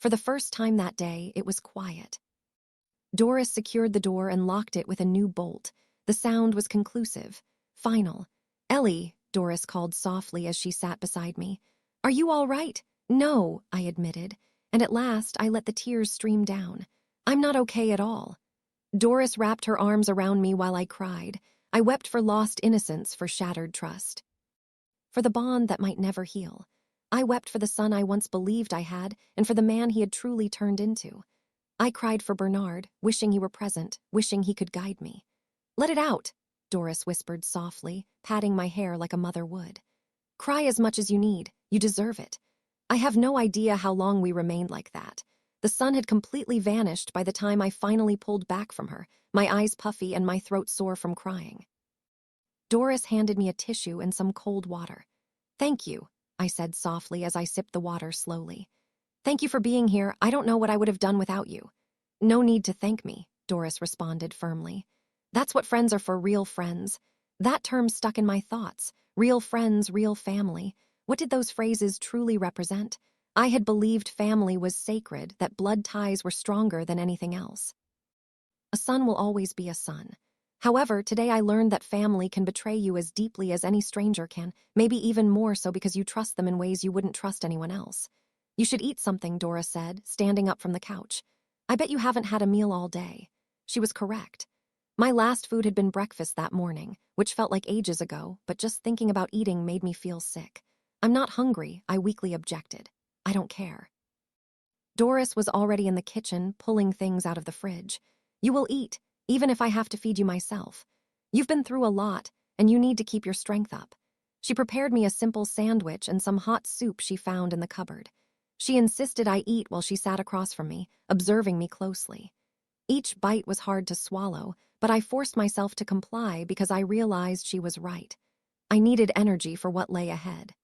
For the first time that day, it was quiet. Doris secured the door and locked it with a new bolt. The sound was conclusive, final. Ellie, Doris called softly as she sat beside me. Are you all right? No, I admitted, and at last I let the tears stream down. I'm not okay at all. Doris wrapped her arms around me while I cried. I wept for lost innocence, for shattered trust. For the bond that might never heal. I wept for the son I once believed I had, and for the man he had truly turned into. I cried for Bernard, wishing he were present, wishing he could guide me. Let it out, Doris whispered softly, patting my hair like a mother would. Cry as much as you need. You deserve it. I have no idea how long we remained like that. The sun had completely vanished by the time I finally pulled back from her, my eyes puffy and my throat sore from crying. Doris handed me a tissue and some cold water. Thank you, I said softly as I sipped the water slowly. Thank you for being here. I don't know what I would have done without you. No need to thank me, Doris responded firmly. That's what friends are for, real friends. That term stuck in my thoughts. Real friends, real family. What did those phrases truly represent? I had believed family was sacred, that blood ties were stronger than anything else. A son will always be a son. However, today I learned that family can betray you as deeply as any stranger can, maybe even more so because you trust them in ways you wouldn't trust anyone else. You should eat something, Dora said, standing up from the couch. I bet you haven't had a meal all day. She was correct. My last food had been breakfast that morning, which felt like ages ago, but just thinking about eating made me feel sick. I'm not hungry, I weakly objected. I don't care. Doris was already in the kitchen, pulling things out of the fridge. You will eat, even if I have to feed you myself. You've been through a lot, and you need to keep your strength up. She prepared me a simple sandwich and some hot soup she found in the cupboard. She insisted I eat while she sat across from me, observing me closely. Each bite was hard to swallow, but I forced myself to comply because I realized she was right. I needed energy for what lay ahead.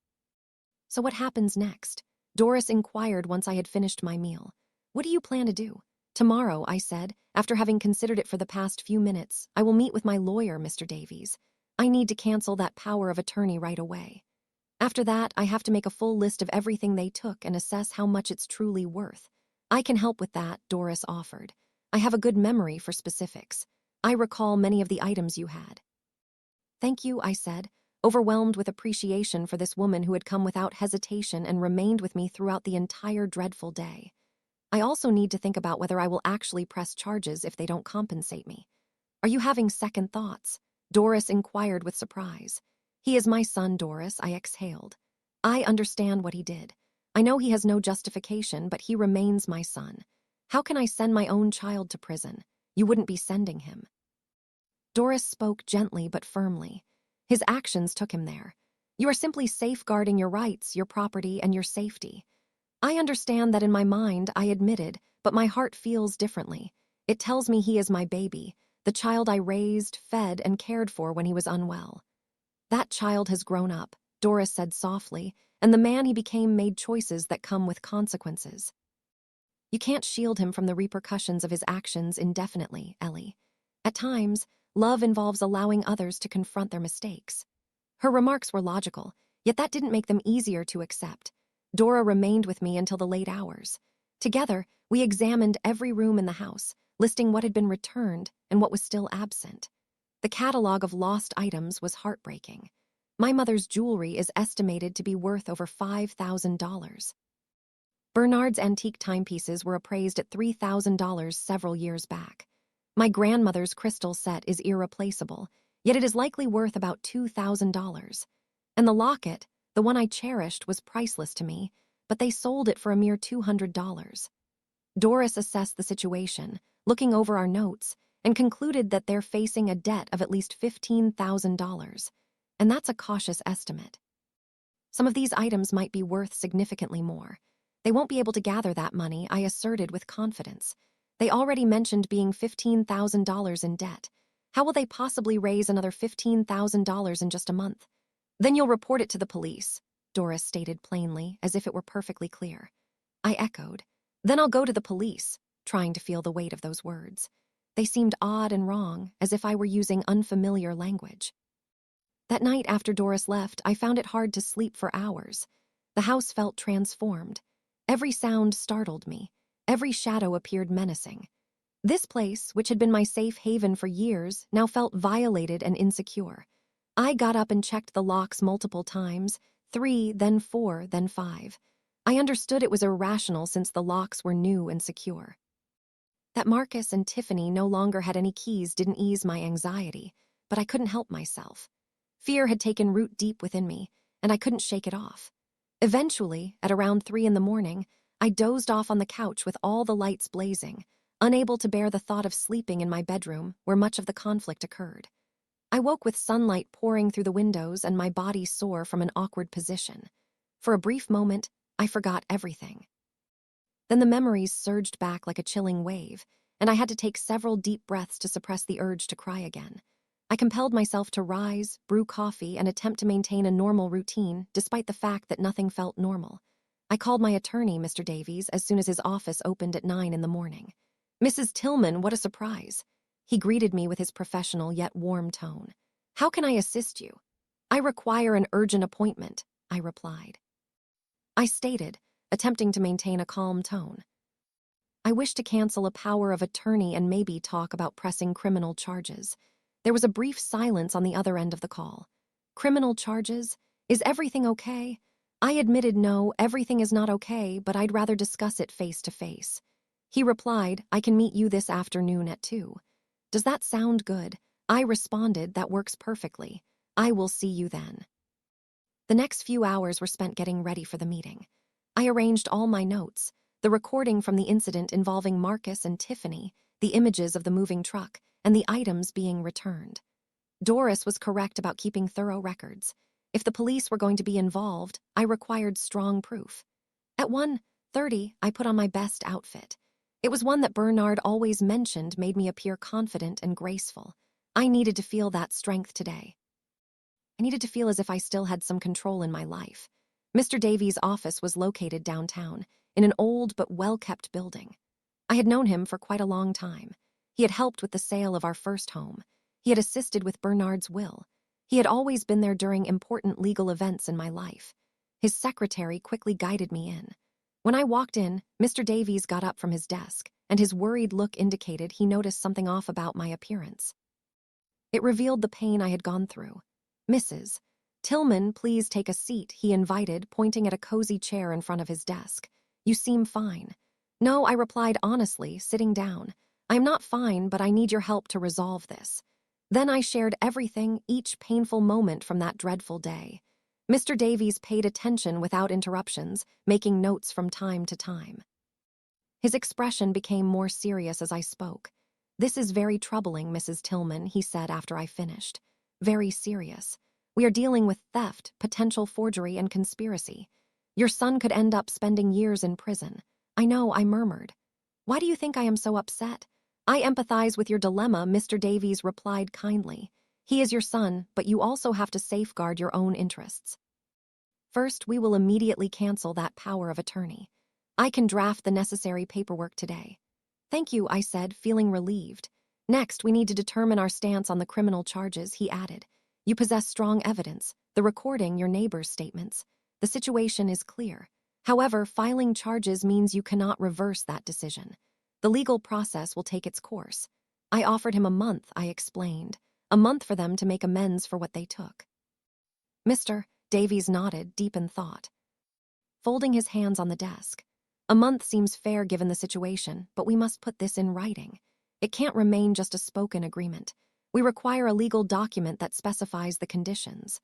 So what happens next? Doris inquired once I had finished my meal. What do you plan to do? Tomorrow, I said, after having considered it for the past few minutes, I will meet with my lawyer, Mr. Davies. I need to cancel that power of attorney right away. After that, I have to make a full list of everything they took and assess how much it's truly worth. I can help with that, Doris offered. I have a good memory for specifics. I recall many of the items you had. Thank you, I said, overwhelmed with appreciation for this woman who had come without hesitation and remained with me throughout the entire dreadful day. I also need to think about whether I will actually press charges if they don't compensate me. Are you having second thoughts? Doris inquired with surprise. He is my son, Doris, I exhaled. I understand what he did. I know he has no justification, but he remains my son. How can I send my own child to prison? You wouldn't be sending him. Doris spoke gently but firmly. His actions took him there. You are simply safeguarding your rights, your property, and your safety. I understand that in my mind, I admitted, but my heart feels differently. It tells me he is my baby, the child I raised, fed, and cared for when he was unwell. That child has grown up, Doris said softly, and the man he became made choices that come with consequences. You can't shield him from the repercussions of his actions indefinitely, Ellie. At times, love involves allowing others to confront their mistakes. Her remarks were logical, yet that didn't make them easier to accept. Dora remained with me until the late hours. Together, we examined every room in the house, listing what had been returned and what was still absent. The catalog of lost items was heartbreaking. My mother's jewelry is estimated to be worth over $5,000. Bernard's antique timepieces were appraised at $3,000 several years back. My grandmother's crystal set is irreplaceable, yet it is likely worth about $2,000. And the locket, the one I cherished, was priceless to me, but they sold it for a mere $200. Doris assessed the situation, looking over our notes, and concluded that they're facing a debt of at least $15,000. And that's a cautious estimate. Some of these items might be worth significantly more. They won't be able to gather that money, I asserted with confidence. They already mentioned being $15,000 in debt. How will they possibly raise another $15,000 in just a month? Then you'll report it to the police, Doris stated plainly, as if it were perfectly clear. I echoed. Then I'll go to the police, trying to feel the weight of those words. They seemed odd and wrong, as if I were using unfamiliar language. That night after Doris left, I found it hard to sleep for hours. The house felt transformed. Every sound startled me. Every shadow appeared menacing. This place, which had been my safe haven for years, now felt violated and insecure. I got up and checked the locks multiple times, 3, then 4, then 5. I understood it was irrational since the locks were new and secure. That Marcus and Tiffany no longer had any keys didn't ease my anxiety, but I couldn't help myself. Fear had taken root deep within me, and I couldn't shake it off. Eventually, at around 3 in the morning, I dozed off on the couch with all the lights blazing, unable to bear the thought of sleeping in my bedroom where much of the conflict occurred. I woke with sunlight pouring through the windows and my body sore from an awkward position. For a brief moment, I forgot everything. Then the memories surged back like a chilling wave, and I had to take several deep breaths to suppress the urge to cry again. I compelled myself to rise, brew coffee, and attempt to maintain a normal routine, despite the fact that nothing felt normal. I called my attorney, Mr. Davies, as soon as his office opened at 9 in the morning. Mrs. Tillman, what a surprise. He greeted me with his professional yet warm tone. How can I assist you? I require an urgent appointment, I replied. I stated, attempting to maintain a calm tone. I wish to cancel a power of attorney and maybe talk about pressing criminal charges. There was a brief silence on the other end of the call. Criminal charges? Is everything okay? I admitted no, everything is not okay, but I'd rather discuss it face to face. He replied, I can meet you this afternoon at 2. Does that sound good? I responded, that works perfectly. I will see you then. The next few hours were spent getting ready for the meeting. I arranged all my notes, the recording from the incident involving Marcus and Tiffany, the images of the moving truck, and the items being returned. Doris was correct about keeping thorough records. If the police were going to be involved, I required strong proof. At 1:30, I put on my best outfit. It was one that Bernard always mentioned made me appear confident and graceful. I needed to feel that strength today. I needed to feel as if I still had some control in my life. Mr. Davies' office was located downtown, in an old but well-kept building. I had known him for quite a long time. He had helped with the sale of our first home. He had assisted with Bernard's will. He had always been there during important legal events in my life. His secretary quickly guided me in. When I walked in, Mr. Davies got up from his desk, and his worried look indicated he noticed something off about my appearance. It revealed the pain I had gone through. Mrs. Tillman, please take a seat, he invited, pointing at a cozy chair in front of his desk. You seem fine. No, I replied honestly, sitting down. I'm not fine, but I need your help to resolve this. Then I shared everything, each painful moment from that dreadful day. Mr. Davies paid attention without interruptions, making notes from time to time. His expression became more serious as I spoke. "This is very troubling, Mrs. Tillman," he said after I finished. "Very serious. We are dealing with theft, potential forgery, and conspiracy. Your son could end up spending years in prison." "I know," I murmured. "Why do you think I am so upset?" "I empathize with your dilemma," Mr. Davies replied kindly. "He is your son, but you also have to safeguard your own interests. First, we will immediately cancel that power of attorney. I can draft the necessary paperwork today." "Thank you," I said, feeling relieved. "Next, we need to determine our stance on the criminal charges," he added. "You possess strong evidence, the recording, your neighbor's statements. The situation is clear. However, filing charges means you cannot reverse that decision. The legal process will take its course." I offered him a month, I explained. A month for them to make amends for what they took. Mr. Davies nodded, deep in thought, folding his hands on the desk. "A month seems fair given the situation, but we must put this in writing. It can't remain just a spoken agreement. We require a legal document that specifies the conditions."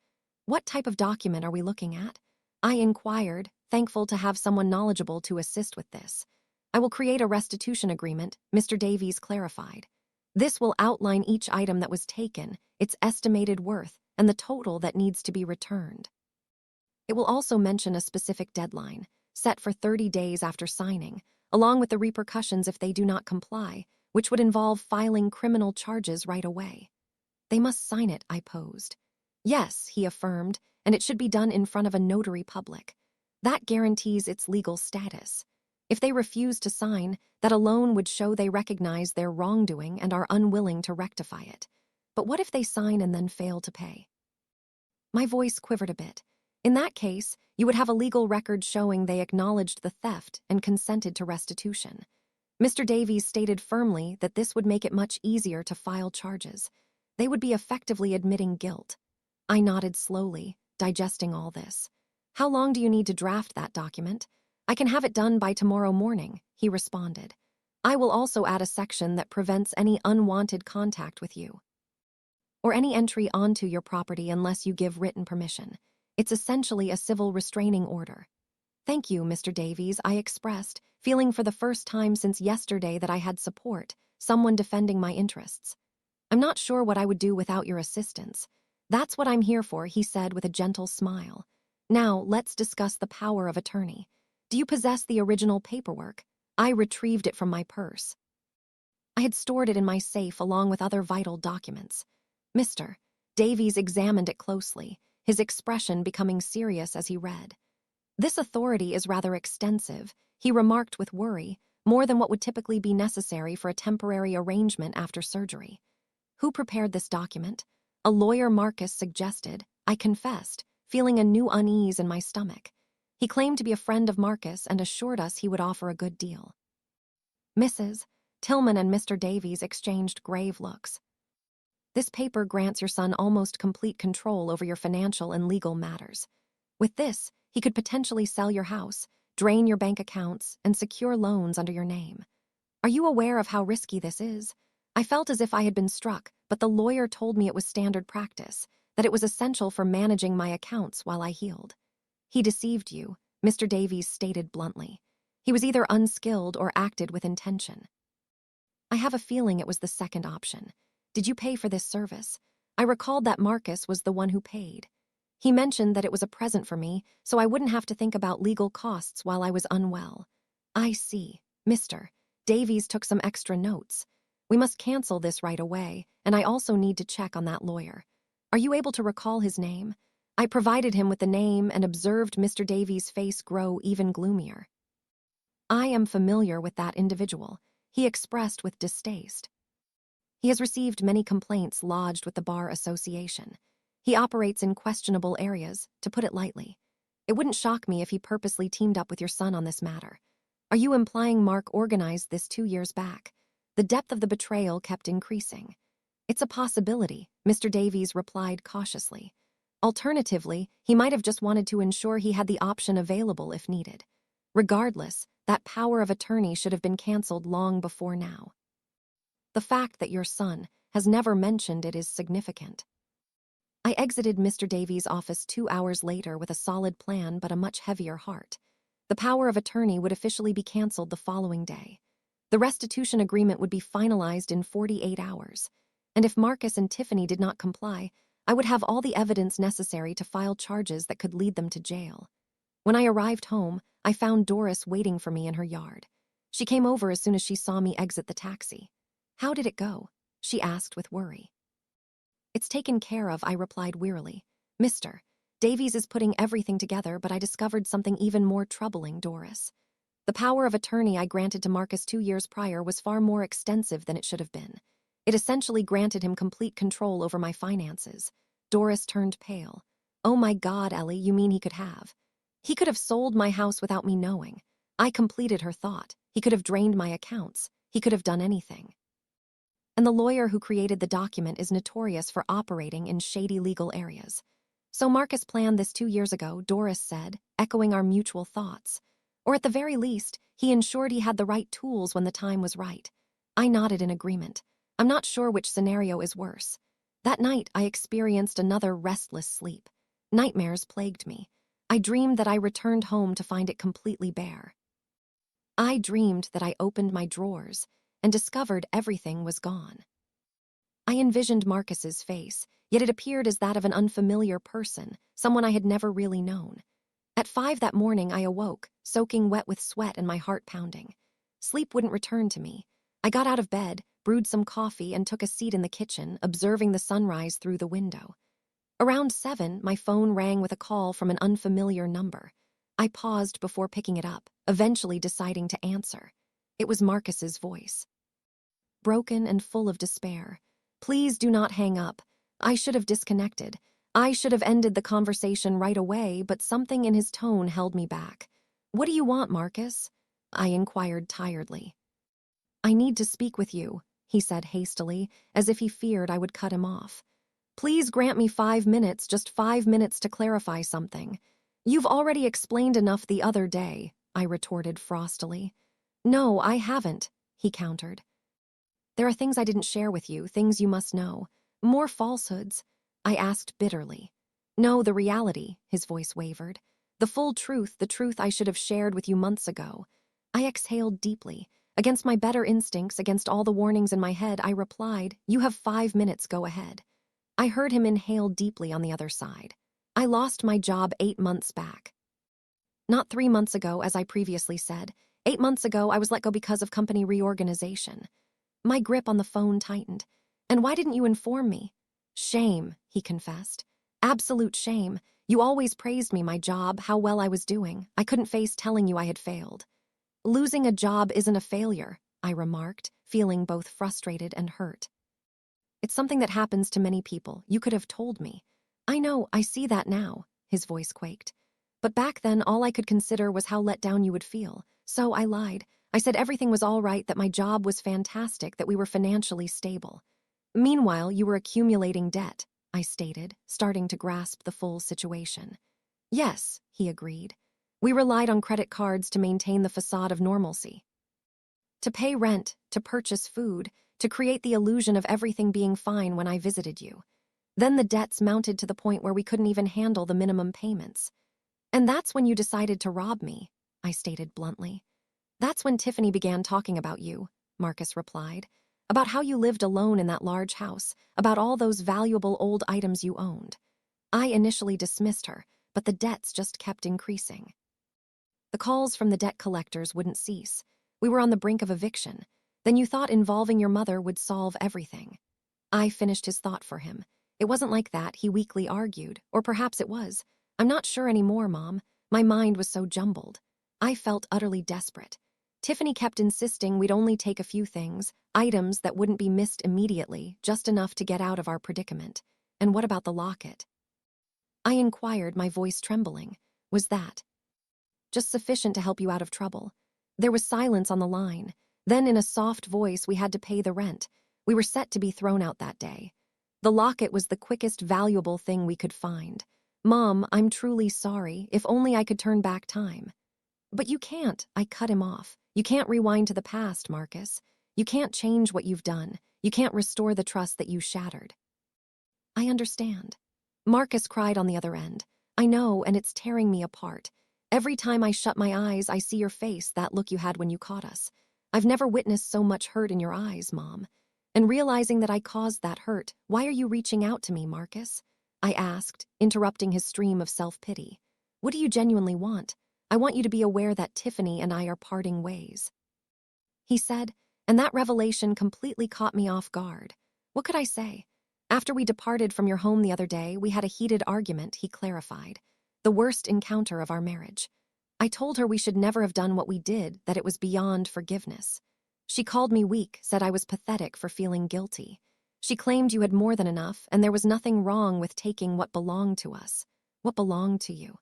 "What type of document are we looking at?" I inquired, thankful to have someone knowledgeable to assist with this. "I will create a restitution agreement," Mr. Davies clarified. "This will outline each item that was taken, its estimated worth, and the total that needs to be returned. It will also mention a specific deadline, set for 30 days after signing, along with the repercussions if they do not comply, which would involve filing criminal charges right away." "They must sign it," I posed. "Yes," he affirmed, "and it should be done in front of a notary public. That guarantees its legal status. If they refuse to sign, that alone would show they recognize their wrongdoing and are unwilling to rectify it. But what if they sign and then fail to pay?" My voice quivered a bit. "In that case, you would have a legal record showing they acknowledged the theft and consented to restitution." Mr. Davies stated firmly that this would make it much easier to file charges. They would be effectively admitting guilt. I nodded slowly, digesting all this. "How long do you need to draft that document?" "I can have it done by tomorrow morning," he responded. "I will also add a section that prevents any unwanted contact with you or any entry onto your property unless you give written permission. It's essentially a civil restraining order." "Thank you, Mr. Davies," I expressed, feeling for the first time since yesterday that I had support, someone defending my interests. "I'm not sure what I would do without your assistance." "That's what I'm here for," he said with a gentle smile. "Now, let's discuss the power of attorney. Do you possess the original paperwork?" I retrieved it from my purse. I had stored it in my safe along with other vital documents. Mr. Davies examined it closely, his expression becoming serious as he read. "This authority is rather extensive," he remarked with worry, "more than what would typically be necessary for a temporary arrangement after surgery." "Who prepared this document?" "A lawyer," Marcus suggested. I confessed, feeling a new unease in my stomach. He claimed to be a friend of Marcus and assured us he would offer a good deal. Mrs. Tillman and Mr. Davies exchanged grave looks. "This paper grants your son almost complete control over your financial and legal matters. With this, he could potentially sell your house, drain your bank accounts, and secure loans under your name. Are you aware of how risky this is?" I felt as if I had been struck, but the lawyer told me it was standard practice, that it was essential for managing my accounts while I healed. "He deceived you," Mr. Davies stated bluntly. "He was either unskilled or acted with intention." I have a feeling it was the second option. "Did you pay for this service?" I recalled that Marcus was the one who paid. He mentioned that it was a present for me, so I wouldn't have to think about legal costs while I was unwell. "I see." Mr. Davies took some extra notes. "We must cancel this right away, and I also need to check on that lawyer. Are you able to recall his name?" I provided him with the name and observed Mr. Davies' face grow even gloomier. "I am familiar with that individual," he expressed with distaste. "He has received many complaints lodged with the Bar Association. He operates in questionable areas, to put it lightly. It wouldn't shock me if he purposely teamed up with your son on this matter." "Are you implying Mark organized this 2 years back?" The depth of the betrayal kept increasing. "It's a possibility," Mr. Davies replied cautiously. "Alternatively, he might have just wanted to ensure he had the option available if needed. Regardless, that power of attorney should have been canceled long before now." The fact that your son has never mentioned it is significant. I exited Mr. Davies' office 2 hours later with a solid plan but a much heavier heart. The power of attorney would officially be canceled the following day. The restitution agreement would be finalized in 48 hours. And if Marcus and Tiffany did not comply, I would have all the evidence necessary to file charges that could lead them to jail. When I arrived home, I found Doris waiting for me in her yard. She came over as soon as she saw me exit the taxi. "How did it go?" she asked with worry. "It's taken care of," I replied wearily. "Mr. Davies is putting everything together, but I discovered something even more troubling, Doris. The power of attorney I granted to Marcus 2 years prior was far more extensive than it should have been. It essentially granted him complete control over my finances." Doris turned pale. "Oh my God, Ellie, you mean he could have? He could have sold my house without me knowing." I completed her thought. He could have drained my accounts. He could have done anything. And the lawyer who created the document is notorious for operating in shady legal areas. "So Marcus planned this 2 years ago," Doris said, echoing our mutual thoughts. "Or at the very least, he ensured he had the right tools when the time was right." I nodded in agreement. I'm not sure which scenario is worse. That night, I experienced another restless sleep. Nightmares plagued me. I dreamed that I returned home to find it completely bare. I dreamed that I opened my drawers and discovered everything was gone. I envisioned Marcus's face, yet it appeared as that of an unfamiliar person, someone I had never really known. At 5 that morning, I awoke, soaking wet with sweat and my heart pounding. Sleep wouldn't return to me. I got out of bed, brewed some coffee, and took a seat in the kitchen, observing the sunrise through the window. Around 7, my phone rang with a call from an unfamiliar number. I paused before picking it up, eventually deciding to answer. It was Marcus's voice. Broken and full of despair. "Please do not hang up. I should have disconnected. I should have ended the conversation right away, but something in his tone held me back." "What do you want, Marcus?" I inquired tiredly. "I need to speak with you," he said hastily, as if he feared I would cut him off. "Please grant me 5 minutes, just 5 minutes to clarify something." "You've already explained enough the other day," I retorted frostily. "No, I haven't," he countered. "There are things I didn't share with you, things you must know. More falsehoods," I asked bitterly. "No, the reality," his voice wavered. "The full truth, the truth I should have shared with you months ago." I exhaled deeply. Against my better instincts, against all the warnings in my head, I replied, "You have 5 minutes, go ahead." I heard him inhale deeply on the other side. "I lost my job 8 months back. Not 3 months ago, as I previously said. 8 months ago, I was let go because of company reorganization." My grip on the phone tightened. "And why didn't you inform me?" "Shame," he confessed. "Absolute shame. You always praised me, my job, how well I was doing. I couldn't face telling you I had failed." "Losing a job isn't a failure," I remarked, feeling both frustrated and hurt. "It's something that happens to many people. You could have told me." "I know, I see that now," his voice quaked. "But back then, all I could consider was how let down you would feel. So I lied. I said everything was all right, that my job was fantastic, that we were financially stable. Meanwhile, you were accumulating debt," I stated, starting to grasp the full situation. "Yes," he agreed. "We relied on credit cards to maintain the facade of normalcy. To pay rent, to purchase food, to create the illusion of everything being fine when I visited you. Then the debts mounted to the point where we couldn't even handle the minimum payments. And that's when you decided to rob me," I stated bluntly. "That's when Tiffany began talking about you," Marcus replied. "About how you lived alone in that large house, about all those valuable old items you owned." I initially dismissed her, but the debts just kept increasing. The calls from the debt collectors wouldn't cease. We were on the brink of eviction. Then you thought involving your mother would solve everything. I finished his thought for him. "It wasn't like that," he weakly argued. "Or perhaps it was. I'm not sure anymore, Mom. My mind was so jumbled." I felt utterly desperate. Tiffany kept insisting we'd only take a few things, items that wouldn't be missed immediately, just enough to get out of our predicament. "And what about the locket?" I inquired, my voice trembling. "Was that just sufficient to help you out of trouble?" There was silence on the line. Then in a soft voice, "We had to pay the rent. We were set to be thrown out that day. The locket was the quickest valuable thing we could find. Mom, I'm truly sorry. If only I could turn back time." "But you can't," I cut him off. "You can't rewind to the past, Marcus. You can't change what you've done. You can't restore the trust that you shattered. I understand. Marcus cried on the other end. I know, and it's tearing me apart. Every time I shut my eyes, I see your face, that look you had when you caught us. I've never witnessed so much hurt in your eyes, Mom. And realizing that I caused that hurt, why are you reaching out to me, Marcus? I asked, interrupting his stream of self-pity. What do you genuinely want? I want you to be aware that Tiffany and I are parting ways. He said, and that revelation completely caught me off guard. What could I say? After we departed from your home the other day, we had a heated argument, he clarified. The worst encounter of our marriage. I told her we should never have done what we did, that it was beyond forgiveness. She called me weak, said I was pathetic for feeling guilty. She claimed you had more than enough, and there was nothing wrong with taking what belonged to us. What belonged to you?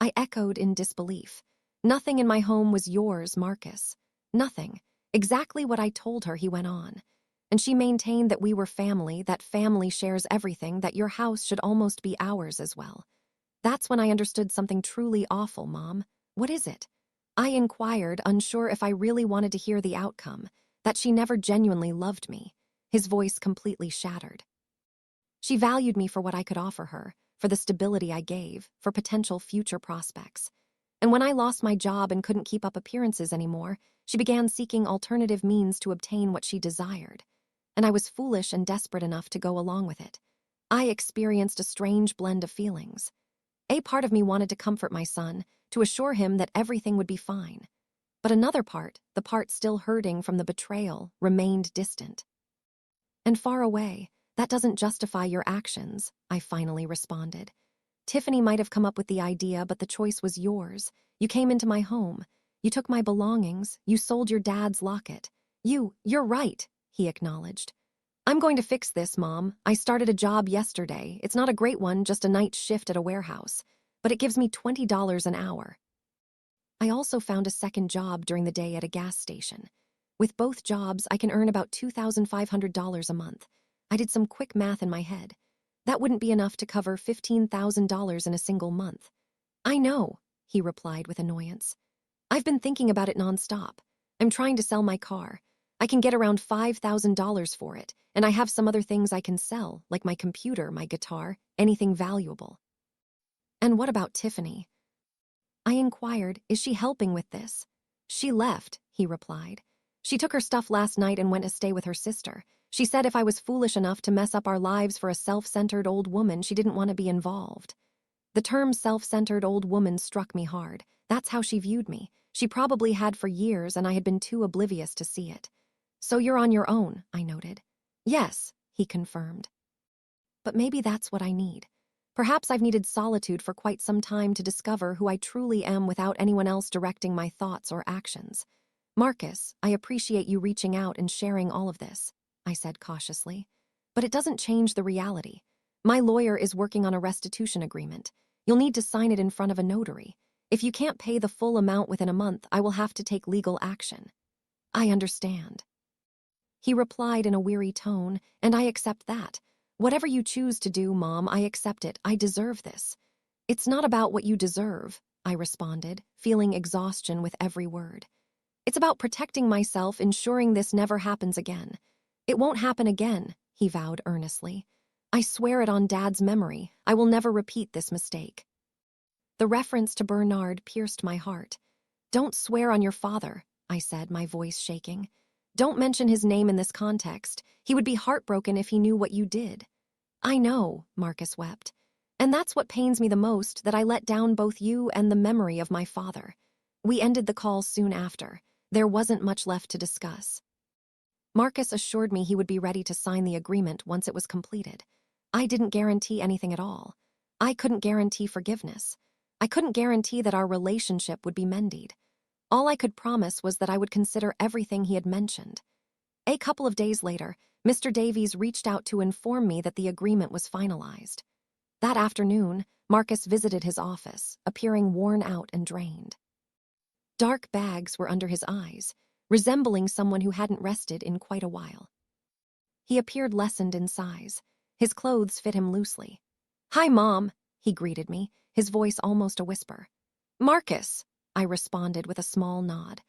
I echoed in disbelief. Nothing in my home was yours, Marcus. Nothing. Exactly what I told her, he went on. And she maintained that we were family, that family shares everything, that your house should almost be ours as well. That's when I understood something truly awful, Mom. What is it? I inquired, unsure if I really wanted to hear the outcome, that she never genuinely loved me. His voice completely shattered. She valued me for what I could offer her, for the stability I gave, for potential future prospects. And when I lost my job and couldn't keep up appearances anymore, she began seeking alternative means to obtain what she desired. And I was foolish and desperate enough to go along with it. I experienced a strange blend of feelings. A part of me wanted to comfort my son, to assure him that everything would be fine. But another part, the part still hurting from the betrayal, remained distant. And far away, that doesn't justify your actions, I finally responded. Tiffany might have come up with the idea, but the choice was yours. You came into my home. You took my belongings. You sold your dad's locket. You're right, he acknowledged. I'm going to fix this, Mom. I started a job yesterday. It's not a great one, just a night shift at a warehouse. But it gives me $20 an hour. I also found a second job during the day at a gas station. With both jobs, I can earn about $2,500 a month. I did some quick math in my head. That wouldn't be enough to cover $15,000 in a single month. I know, he replied with annoyance. I've been thinking about it nonstop. I'm trying to sell my car. I can get around $5,000 for it, and I have some other things I can sell, like my computer, my guitar, anything valuable. And what about Tiffany? I inquired, is she helping with this? She left, he replied. She took her stuff last night and went to stay with her sister. She said if I was foolish enough to mess up our lives for a self-centered old woman, she didn't want to be involved. The term self-centered old woman struck me hard. That's how she viewed me. She probably had for years, and I had been too oblivious to see it. So you're on your own, I noted. Yes, he confirmed. But maybe that's what I need. Perhaps I've needed solitude for quite some time to discover who I truly am without anyone else directing my thoughts or actions. Marcus, I appreciate you reaching out and sharing all of this, I said cautiously. But it doesn't change the reality. My lawyer is working on a restitution agreement. You'll need to sign it in front of a notary. If you can't pay the full amount within a month, I will have to take legal action. I understand. He replied in a weary tone, and I accept that. Whatever you choose to do, Mom, I accept it. I deserve this. It's not about what you deserve, I responded, feeling exhaustion with every word. It's about protecting myself, ensuring this never happens again. It won't happen again, he vowed earnestly. I swear it on Dad's memory. I will never repeat this mistake. The reference to Bernard pierced my heart. Don't swear on your father, I said, my voice shaking. Don't mention his name in this context. He would be heartbroken if he knew what you did. I know, Marcus wept. And that's what pains me the most, that I let down both you and the memory of my father. We ended the call soon after. There wasn't much left to discuss. Marcus assured me he would be ready to sign the agreement once it was completed. I didn't guarantee anything at all. I couldn't guarantee forgiveness. I couldn't guarantee that our relationship would be mended. All I could promise was that I would consider everything he had mentioned. A couple of days later, Mr. Davies reached out to inform me that the agreement was finalized. That afternoon, Marcus visited his office, appearing worn out and drained. Dark bags were under his eyes, resembling someone who hadn't rested in quite a while. He appeared lessened in size. His clothes fit him loosely. "Hi, Mom," he greeted me, his voice almost a whisper. "Marcus," I responded with a small nod.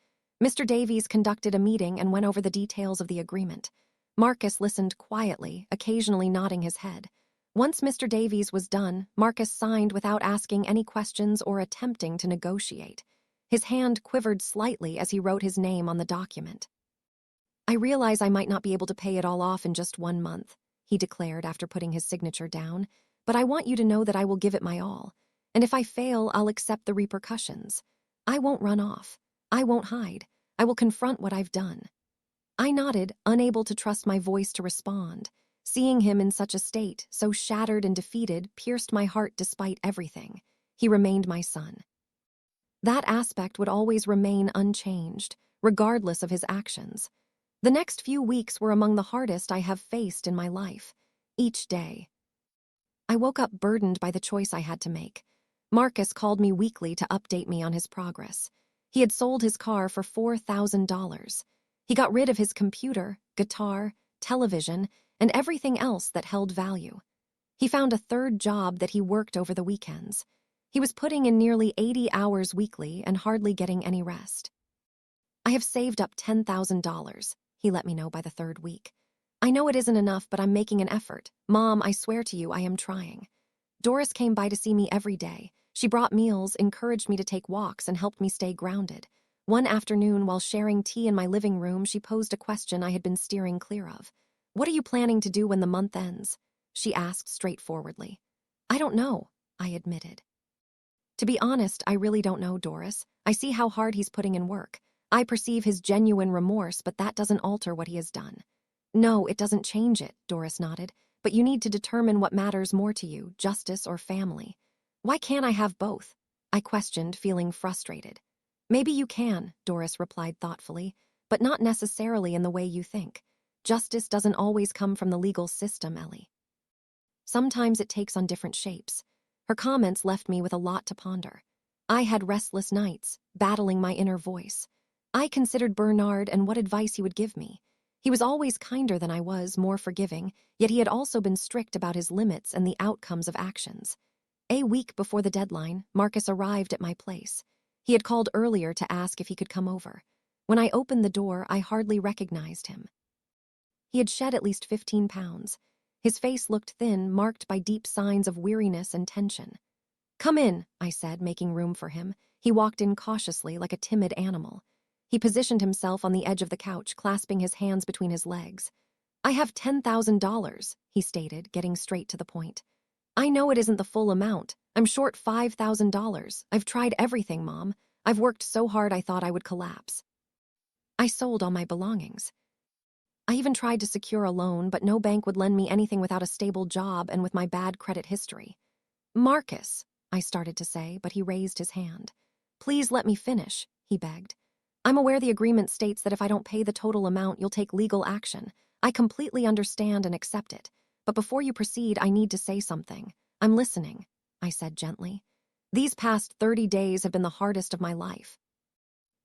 Mr. Davies conducted a meeting and went over the details of the agreement. Marcus listened quietly, occasionally nodding his head. Once Mr. Davies was done, Marcus signed without asking any questions or attempting to negotiate. His hand quivered slightly as he wrote his name on the document. "I realize I might not be able to pay it all off in just 1 month," he declared after putting his signature down, "but I want you to know that I will give it my all. And if I fail, I'll accept the repercussions. I won't run off. I won't hide. I will confront what I've done." I nodded, unable to trust my voice to respond. Seeing him in such a state, so shattered and defeated, pierced my heart despite everything. He remained my son. That aspect would always remain unchanged, regardless of his actions. The next few weeks were among the hardest I have faced in my life. Each day, I woke up burdened by the choice I had to make. Marcus called me weekly to update me on his progress. He had sold his car for $4,000. He got rid of his computer, guitar, television, and everything else that held value. He found a third job that he worked over the weekends. He was putting in nearly 80 hours weekly and hardly getting any rest. "I have saved up $10,000, he let me know by the third week. "I know it isn't enough, but I'm making an effort. Mom, I swear to you, I am trying." Doris came by to see me every day. She brought meals, encouraged me to take walks, and helped me stay grounded. One afternoon, while sharing tea in my living room, she posed a question I had been steering clear of. "What are you planning to do when the month ends?" she asked straightforwardly. "I don't know," I admitted. "To be honest, I really don't know, Doris. I see how hard he's putting in work. I perceive his genuine remorse, but that doesn't alter what he has done." "No, it doesn't change it," Doris nodded. "But you need to determine what matters more to you, justice or family." "Why can't I have both?" I questioned, feeling frustrated. "Maybe you can," Doris replied thoughtfully, "but not necessarily in the way you think. Justice doesn't always come from the legal system, Ellie. Sometimes it takes on different shapes." Her comments left me with a lot to ponder. I had restless nights, battling my inner voice. I considered Bernard and what advice he would give me. He was always kinder than I was, more forgiving, yet he had also been strict about his limits and the outcomes of actions. A week before the deadline, Marcus arrived at my place. He had called earlier to ask if he could come over. When I opened the door, I hardly recognized him. He had shed at least 15 pounds. His face looked thin, marked by deep signs of weariness and tension. "Come in," I said, making room for him. He walked in cautiously, like a timid animal. He positioned himself on the edge of the couch, clasping his hands between his legs. "I have $10,000, he stated, getting straight to the point. "I know it isn't the full amount. I'm short $5,000. I've tried everything, Mom. I've worked so hard I thought I would collapse. I sold all my belongings. I even tried to secure a loan, but no bank would lend me anything without a stable job and with my bad credit history." "Marcus," I started to say, but he raised his hand. "Please let me finish," he begged. "I'm aware the agreement states that if I don't pay the total amount, you'll take legal action. I completely understand and accept it. But before you proceed, I need to say something. I'm listening," I said gently. "These past 30 days have been the hardest of my life."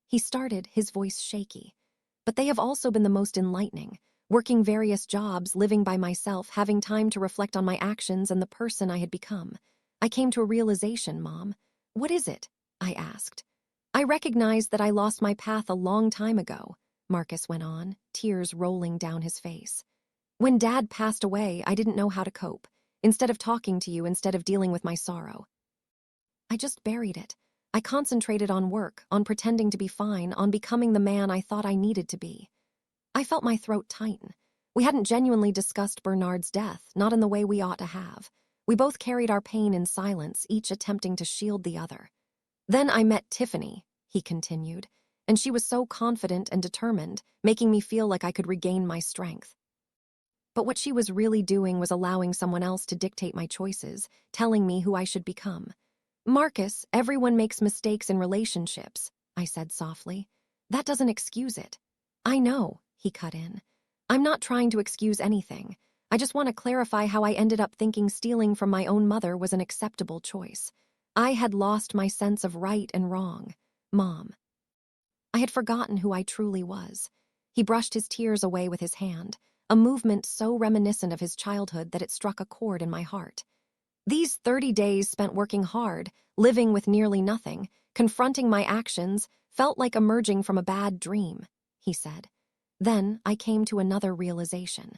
He started, his voice shaky. "But they have also been the most enlightening. Working various jobs, living by myself, having time to reflect on my actions and the person I had become. I came to a realization, Mom." "What is it?" I asked. "I recognized that I lost my path a long time ago," Marcus went on, tears rolling down his face. "When Dad passed away, I didn't know how to cope. Instead of talking to you, instead of dealing with my sorrow, I just buried it. I concentrated on work, on pretending to be fine, on becoming the man I thought I needed to be." I felt my throat tighten. We hadn't genuinely discussed Bernard's death, not in the way we ought to have. We both carried our pain in silence, each attempting to shield the other. "Then I met Tiffany," he continued, "and she was so confident and determined, making me feel like I could regain my strength. But what she was really doing was allowing someone else to dictate my choices, telling me who I should become." "Marcus, everyone makes mistakes in relationships," I said softly. "That doesn't excuse it." "I know," he cut in. "I'm not trying to excuse anything. I just want to clarify how I ended up thinking stealing from my own mother was an acceptable choice. I had lost my sense of right and wrong. Mom. I had forgotten who I truly was." He brushed his tears away with his hand, a movement so reminiscent of his childhood that it struck a chord in my heart. "These 30 days spent working hard, living with nearly nothing, confronting my actions, Felt like emerging from a bad dream, he said. Then I came to another realization.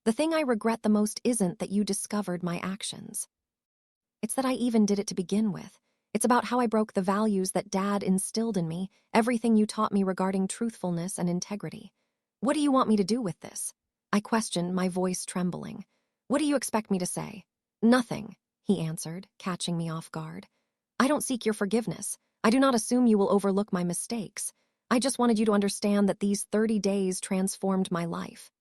The thing I regret the most isn't that you discovered my actions. It's that I even did it to begin with. It's about how I broke the values that Dad instilled in me, everything you taught me regarding truthfulness and integrity. What do you want me to do with this? I questioned, my voice trembling. What do you expect me to say? Nothing, he answered, catching me off guard. I don't seek your forgiveness. I do not assume you will overlook my mistakes. I just wanted you to understand that these 30 days transformed my life.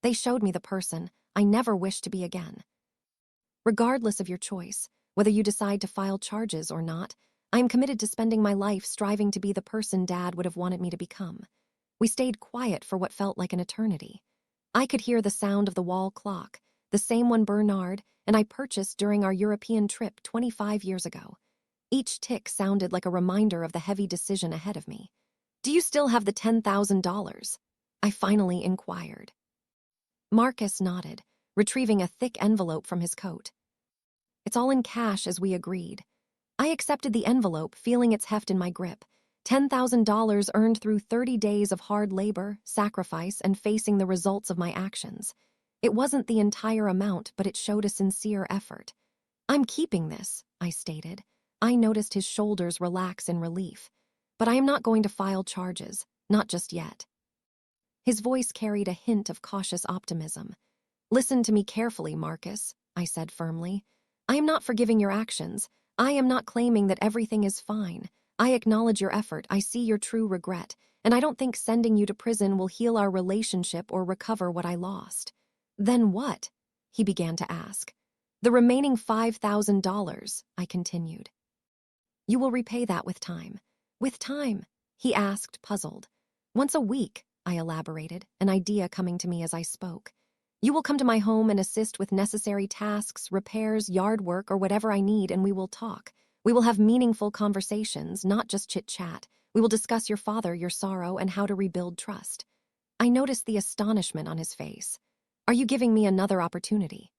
They showed me the person I never wished to be again. Regardless of your choice, whether you decide to file charges or not, I am committed to spending my life striving to be the person Dad would have wanted me to become. We stayed quiet for what felt like an eternity. I could hear the sound of the wall clock, the same one Bernard and I purchased during our European trip 25 years ago. Each tick sounded like a reminder of the heavy decision ahead of me. Do you still have the $10,000? I finally inquired. Marcus nodded, retrieving a thick envelope from his coat. It's all in cash as we agreed. I accepted the envelope, feeling its heft in my grip. $10,000 earned through 30 days of hard labor, sacrifice, and facing the results of my actions. It wasn't the entire amount, but it showed a sincere effort. I'm keeping this, I stated. I noticed his shoulders relax in relief. But I am not going to file charges, not just yet. His voice carried a hint of cautious optimism. Listen to me carefully, Marcus, I said firmly. I am not forgiving your actions. I am not claiming that everything is fine. I acknowledge your effort, I see your true regret, and I don't think sending you to prison will heal our relationship or recover what I lost. Then what? He began to ask. The remaining $5,000, I continued. You will repay that with time. With time? He asked, puzzled. Once a week, I elaborated, an idea coming to me as I spoke. You will come to my home and assist with necessary tasks, repairs, yard work, or whatever I need, and we will talk. We will have meaningful conversations, not just chit-chat. We will discuss your father, your sorrow, and how to rebuild trust. I noticed the astonishment on his face. Are you giving me another opportunity?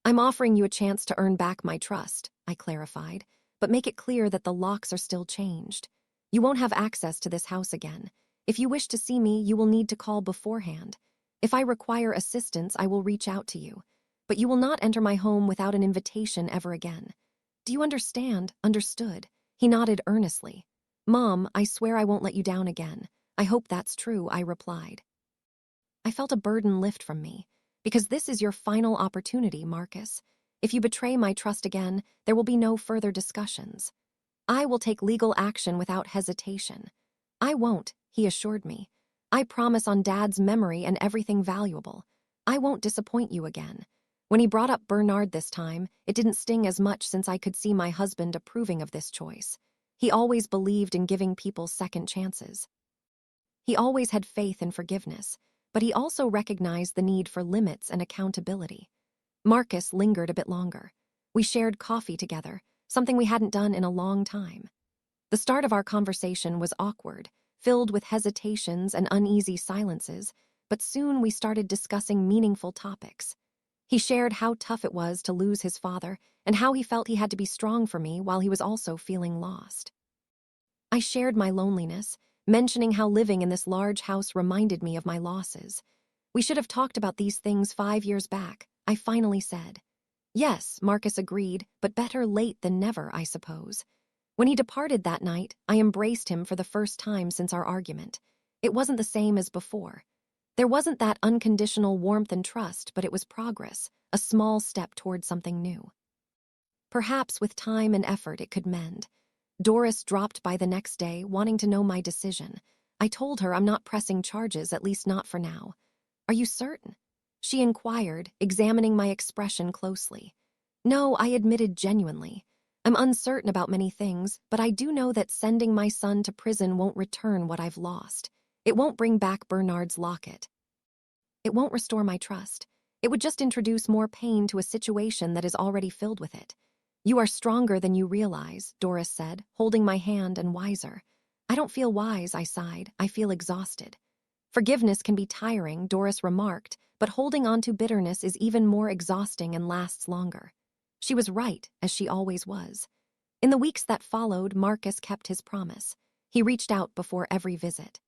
I'm offering you a chance to earn back my trust, I clarified, but make it clear that the locks are still changed. You won't have access to this house again. If you wish to see me, you will need to call beforehand. If I require assistance, I will reach out to you. But you will not enter my home without an invitation ever again. Do you understand? Understood. He nodded earnestly. Mom, I swear I won't let you down again. I hope that's true, I replied. I felt a burden lift from me. Because this is your final opportunity, Marcus. If you betray my trust again, there will be no further discussions. I will take legal action without hesitation. I won't, he assured me. I promise on Dad's memory and everything valuable. I won't disappoint you again. When he brought up Bernard this time, it didn't sting as much since I could see my husband approving of this choice. He always believed in giving people second chances. He always had faith in forgiveness, but he also recognized the need for limits and accountability. Marcus lingered a bit longer. We shared coffee together, something we hadn't done in a long time. The start of our conversation was awkward, filled with hesitations and uneasy silences, but soon we started discussing meaningful topics. He shared how tough it was to lose his father and how he felt he had to be strong for me while he was also feeling lost. I shared my loneliness, mentioning how living in this large house reminded me of my losses. We should have talked about these things 5 years back, I finally said. Yes, Marcus agreed, but better late than never, I suppose. When he departed that night, I embraced him for the first time since our argument. It wasn't the same as before. There wasn't that unconditional warmth and trust, but it was progress, a small step toward something new. Perhaps with time and effort it could mend. Doris dropped by the next day, wanting to know my decision. I told her I'm not pressing charges, at least not for now. Are you certain? She inquired, examining my expression closely. No, I admitted genuinely. I'm uncertain about many things, but I do know that sending my son to prison won't return what I've lost. It won't bring back Bernard's locket. It won't restore my trust. It would just introduce more pain to a situation that is already filled with it. You are stronger than you realize, Doris said, holding my hand and wiser. I don't feel wise, I sighed. I feel exhausted. Forgiveness can be tiring, Doris remarked, but holding on to bitterness is even more exhausting and lasts longer. She was right, as she always was. In the weeks that followed, Marcus kept his promise. He reached out before every visit.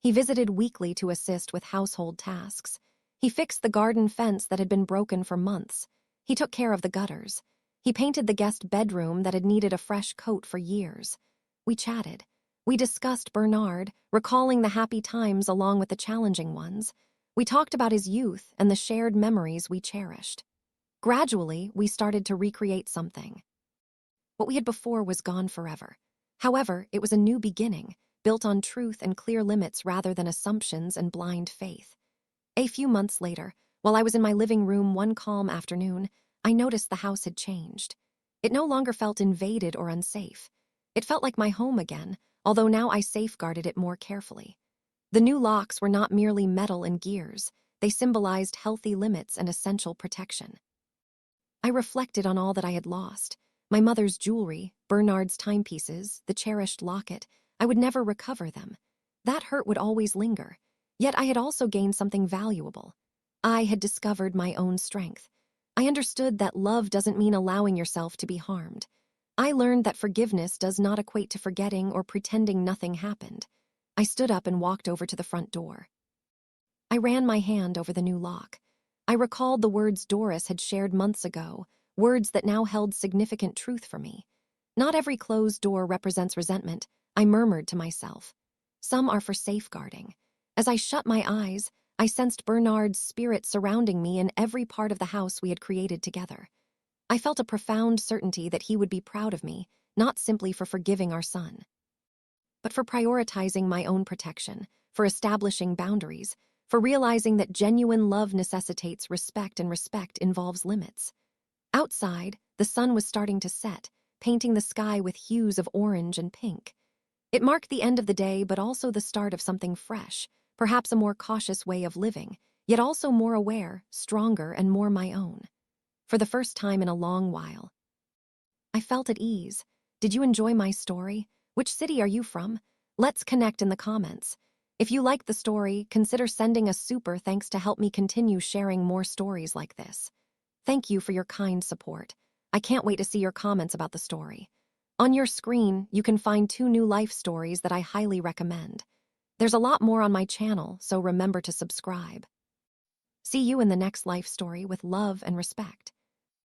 He visited weekly to assist with household tasks. He fixed the garden fence that had been broken for months. He took care of the gutters. He painted the guest bedroom that had needed a fresh coat for years. We chatted. We discussed Bernard, recalling the happy times along with the challenging ones. We talked about his youth and the shared memories we cherished. Gradually, we started to recreate something. What we had before was gone forever. However, it was a new beginning, built on truth and clear limits rather than assumptions and blind faith. A few months later, while I was in my living room one calm afternoon, I noticed the house had changed. It no longer felt invaded or unsafe. It felt like my home again, although now I safeguarded it more carefully. The new locks were not merely metal and gears. They symbolized healthy limits and essential protection. I reflected on all that I had lost. My mother's jewelry, Bernard's timepieces, the cherished locket. I would never recover them. That hurt would always linger. Yet I had also gained something valuable. I had discovered my own strength. I understood that love doesn't mean allowing yourself to be harmed. I learned that forgiveness does not equate to forgetting or pretending nothing happened. I stood up and walked over to the front door. I ran my hand over the new lock. I recalled the words Doris had shared months ago, words that now held significant truth for me. Not every closed door represents resentment, I murmured to myself. Some are for safeguarding. As I shut my eyes, I sensed Bernard's spirit surrounding me in every part of the house we had created together. I felt a profound certainty that he would be proud of me, not simply for forgiving our son, but for prioritizing my own protection, for establishing boundaries, for realizing that genuine love necessitates respect and respect involves limits. Outside, the sun was starting to set, painting the sky with hues of orange and pink. It marked the end of the day, but also the start of something fresh, perhaps a more cautious way of living, yet also more aware, stronger, and more my own. For the first time in a long while, I felt at ease. Did you enjoy my story? Which city are you from? Let's connect in the comments. If you liked the story, consider sending a super thanks to help me continue sharing more stories like this. Thank you for your kind support. I can't wait to see your comments about the story. On your screen, you can find 2 new life stories that I highly recommend. There's a lot more on my channel, so remember to subscribe. See you in the next life story with love and respect.